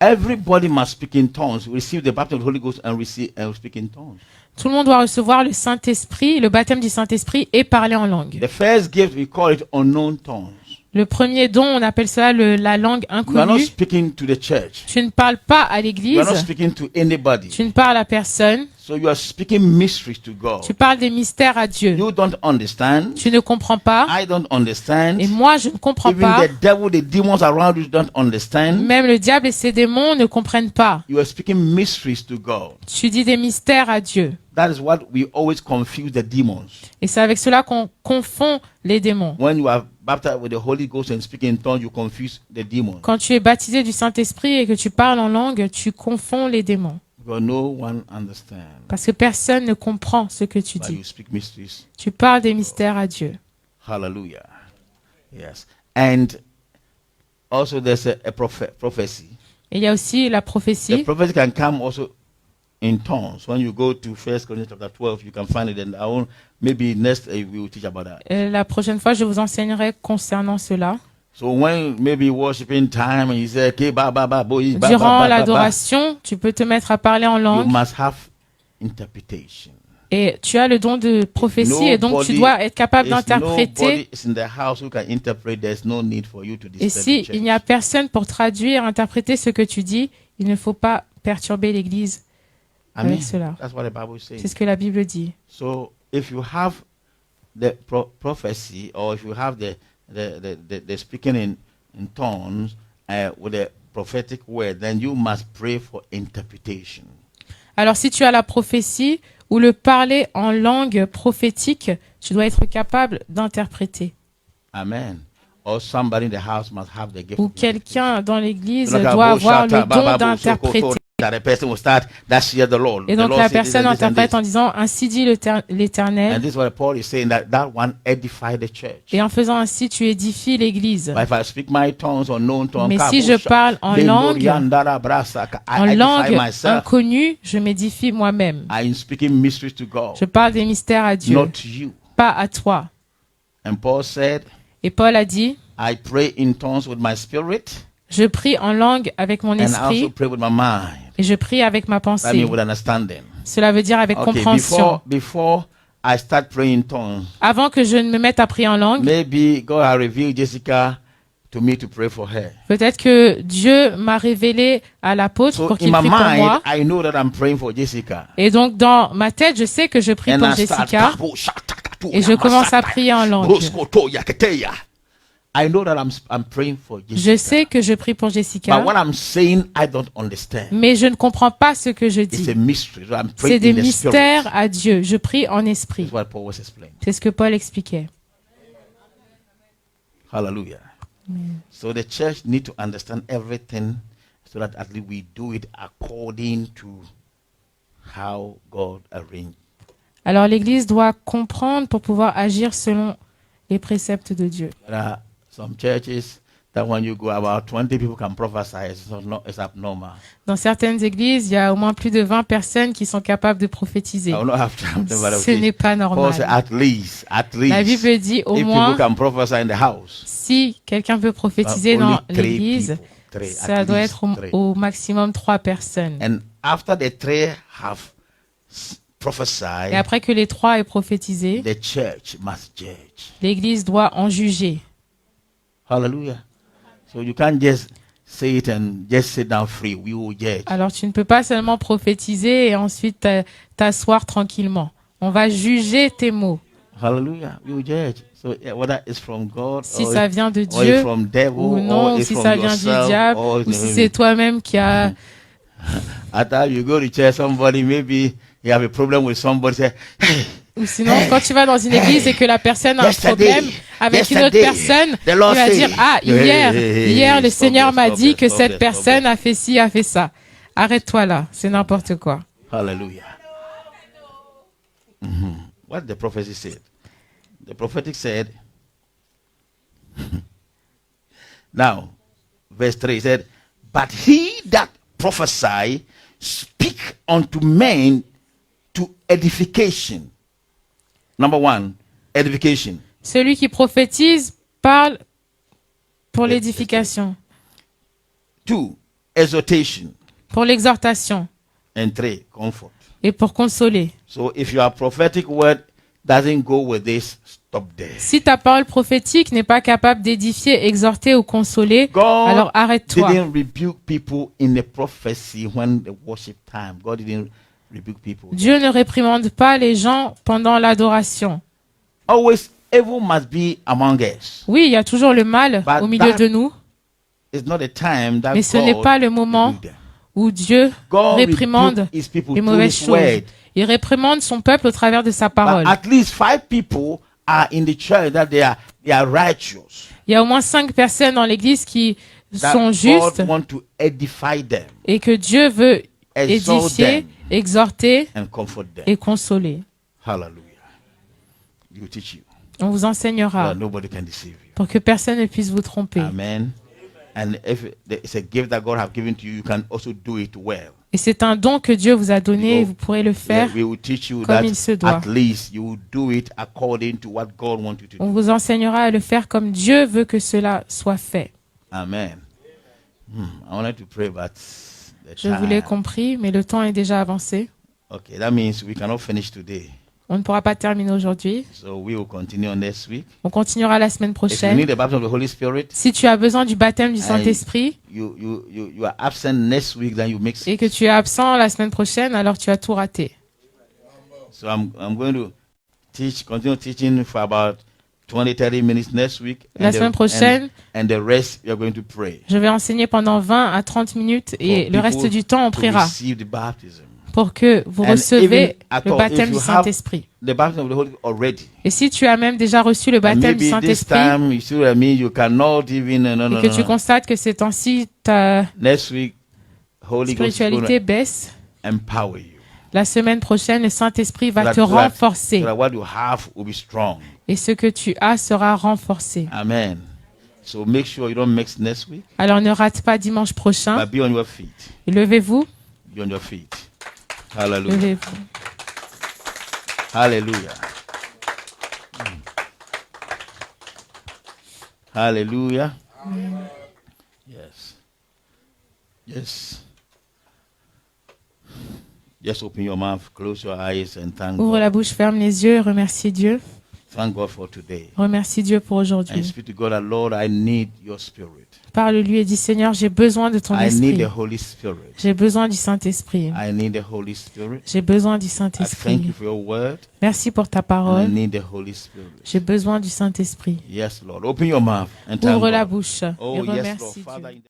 Everybody must speak in tongues, receive the baptism of the Holy Ghost and speak in tongues. Tout le monde doit recevoir le Saint-Esprit, le baptême du Saint-Esprit et parler en langue. The first gift, we call it unknown tongues. Le premier don, on appelle cela la langue You are not inconnue. speaking to the church. Tu ne parles pas à You l'Église, are not speaking to anybody. tu ne parles à personne, So you are speaking mysteries to God. tu parles des mystères à Dieu. You don't understand. Tu ne comprends pas, I don't understand. et moi je ne comprends Even pas. the devil, the demons around you don't understand. Même le diable et ses démons ne comprennent pas. You are speaking mysteries to God. Tu dis des mystères à Dieu. That is what we always confuse the demons. Et c'est avec cela qu'on confond les démons. When you are baptized with the Holy Ghost and speaking in tongues, you confuse the demons. Quand tu es baptisé du Saint-Esprit et que tu parles en langue, tu confonds les démons. Because no one understands. Parce que personne ne comprend ce que tu But you dis. speak mysteries. Tu parles des mystères à Dieu. Hallelujah. Yes. And also there's a prophecy. Et il y a aussi la The prophétie. prophecy can come also in tongues. When you go to 1 Corinthians chapter 12, you can find it. And maybe next we will teach about that. La prochaine fois, je vous enseignerai concernant cela. So when maybe worshiping time and you say, okay, ba ba ba boy, ba, ba, Durant ba, ba, ba, l'adoration, tu peux te mettre à parler en you langue must have interpretation. et tu as le don de prophétie et donc tu dois être capable d'interpréter. Nobody is in the house who can interpret. There's no need for you to Et disturb si the church. il n'y a personne pour traduire, interpréter ce que tu dis, il ne faut pas perturber l'Église Amen. avec cela. That's what the Bible says. C'est ce que la Bible dit. So if you have the prophecy, or if you have the speaking in tongues with a prophetic word, then you must pray for interpretation. Alors si tu as la prophétie ou le parler en langue prophétique, tu dois être capable d'interpréter. Amen. Or somebody in the house must have the gift. Ou of interpretation. quelqu'un dans l'Église Like a doit avoir bullshit, le ba, don ba, bo, so, d'interpréter. that the person will start, thus saith the Lord. Et The donc Lord la said this personne and this and interprète this. en disant ainsi dit And l'Éternel. this is what Paul is saying, that one edify the church. Et en faisant ainsi, tu édifies l'Église. But if I speak my tongues or known tongues, Mais si je parle en langue myself. inconnue, je m'édifie moi-même. I am speaking mysteries to God, Je parle des mystères à Dieu, not to you. pas à toi. And Paul said, Et Paul a dit, I pray in tongues with my spirit, je prie en langue avec mon and I also esprit pray with my mind. et je prie avec ma That pensée. means with understanding. Cela veut dire avec Okay, compréhension. before I start praying in tongues, Avant que je ne me mette à prier en langue, maybe God has revealed Jessica to me to pray for her. peut-être que Dieu m'a révélé à l'apôtre So pour in qu'il my prie pour mind, moi. I know that I'm praying for Jessica. Et donc dans ma tête, je sais que je prie And pour I start, Jessica et je commence à prier en langue. I know that I'm praying for Je Jessica. sais que je prie pour Jessica, But what I'm saying, I don't understand. mais je ne comprends pas ce que je It's dis. a mystery. So I'm C'est praying des in the spirit. mystères à Dieu. Je prie en esprit. That's what Paul was explaining. C'est ce que Paul expliquait. Hallelujah. So the church need to understand everything so that at least we do it according to how God arranged. Alors l'Église doit comprendre pour pouvoir agir selon les préceptes de Dieu. There are some churches that when you go, about 20 people can prophesy. It's abnormal. Dans certaines églises, il y a au moins plus de 20 personnes qui sont capables de prophétiser. I will not have time to Ce n'est pas Paul said, normal. at La least, Bible dit au if moins, people can prophesy in the house, si quelqu'un peut prophétiser only dans three l'église, people, three, ça at doit least être au, three. au maximum 3 personnes. And after the three have Et prophesied, après que les 3 aient prophétisé, the church must judge. l'église doit en juger. Hallelujah. So you can't just say it and just sit down free. We will judge. Alors tu ne peux pas seulement prophétiser et ensuite t'asseoir tranquillement. On va juger tes mots. Hallelujah. We will judge. So whether it's from God Si or, ça vient de or it's Dieu from devil ou or non, ou it's si from ça vient du yourself diable, or ou si c'est toi-même qui as... after you go to church, somebody maybe you have a problem with somebody. Say, hey, Ou sinon, quand tu vas dans une église et que la personne a un Yesterday, problème avec une autre yesterday, personne, the Lord tu vas said, dire, ah, hey, hier, le stop Seigneur it, m'a stop dit it, que stop cette it, stop personne a fait ci, a fait ça. Arrête-toi là, c'est n'importe quoi. hallelujah. What the prophecy said. The prophetic said, now, verse 3 said, but he that prophesy speak unto men to edification. Number 1, edification. Celui qui prophétise parle pour l'édification, 2, exhortation. pour l'exhortation And 3, comfort. et pour consoler. So if your prophetic word doesn't go with this, stop there. Si ta parole prophétique n'est pas capable d'édifier, exhorter ou consoler, alors God arrête-toi. didn't rebuke people in the prophecy when the worship time. God didn't rebuke people. Dieu ne réprimande pas les gens pendant l'adoration. Always evil must be among us. Oui, il y a toujours le mal But au milieu that de nous, It's not a time that mais ce n'est God pas le moment rebuked them. où Dieu God réprimande rebuked his people les through mauvaises his choses. word. Il réprimande son peuple au travers de sa parole. But at least 5 people are in the church that they are righteous. Il y a au moins 5 personnes dans l'église qui That sont justes God want to edify them et que Dieu veut Exalt édifier, them. exhorter and comfort them. et consoler. Hallelujah. You teach you. On vous enseignera That nobody can deceive you. pour que personne ne puisse vous tromper. Amen. And if it's a gift that God has given to you, you can also do it well. Et c'est un don que Dieu vous a donné et vous pourrez le faire. We will teach you comme that il se doit. at least you will do it according to what God wants you to On do. vous enseignera à le faire comme Dieu veut que cela soit fait. Amen. I wanted to pray, but the Je vous l'ai time. compris, mais le temps est déjà avancé. Okay, that means we cannot finish today. On ne pourra pas terminer aujourd'hui. So we will continue on next week. On continuera la semaine If you prochaine. need the baptism of the Holy Spirit, Si tu as besoin du baptême du Saint-Esprit you are absent next week, then you mix. et que tu es absent la semaine prochaine, alors tu as tout raté. So I'm going to continue teaching for about 20-30 minutes next week. La semaine prochaine, and the rest we are going to pray. je vais enseigner pendant 20 à 30 minutes et For le reste people du temps, on to priera receive the baptism. pour que vous And recevez even at le all, baptême if you du have Saint-Esprit. The baptism of the Holy Spirit already. Et si tu as même déjà reçu le And baptême du maybe this Saint-Esprit time you see what I mean. You cannot even et que tu constates que ces temps-ci, ta Next week, Holy Ghost is spiritualité going baisse, to empower you. la semaine prochaine, le Saint-Esprit va So te that- renforcer so that what you have will be strong. et ce que tu as sera renforcé. Amen. So make sure you don't mix next week, Alors ne rate pas dimanche prochain. but be on your feet. Levez-vous, Be on your feet. Hallelujah. levez-vous. Hallelujah. Hallelujah. Yes. Yes. Just open your mouth, close your eyes, and thank Ouvre God. la bouche, ferme les yeux et remercie Dieu. Thank God for today. Remercie Dieu pour And aujourd'hui. speak to God, that, Lord, I need your spirit. Parle-lui et dis Seigneur, j'ai besoin de ton I need esprit. the Holy Spirit. J'ai besoin du Saint-Esprit. I need the Holy Spirit. J'ai besoin du I thank Saint-Esprit. you for your word. Merci pour ta And I parole. need the Holy Spirit. J'ai besoin du Saint-Esprit. Yes, Lord. Open your mouth and thank Ouvre la God. bouche et Oh, yes, Lord. remercie Father, Dieu. in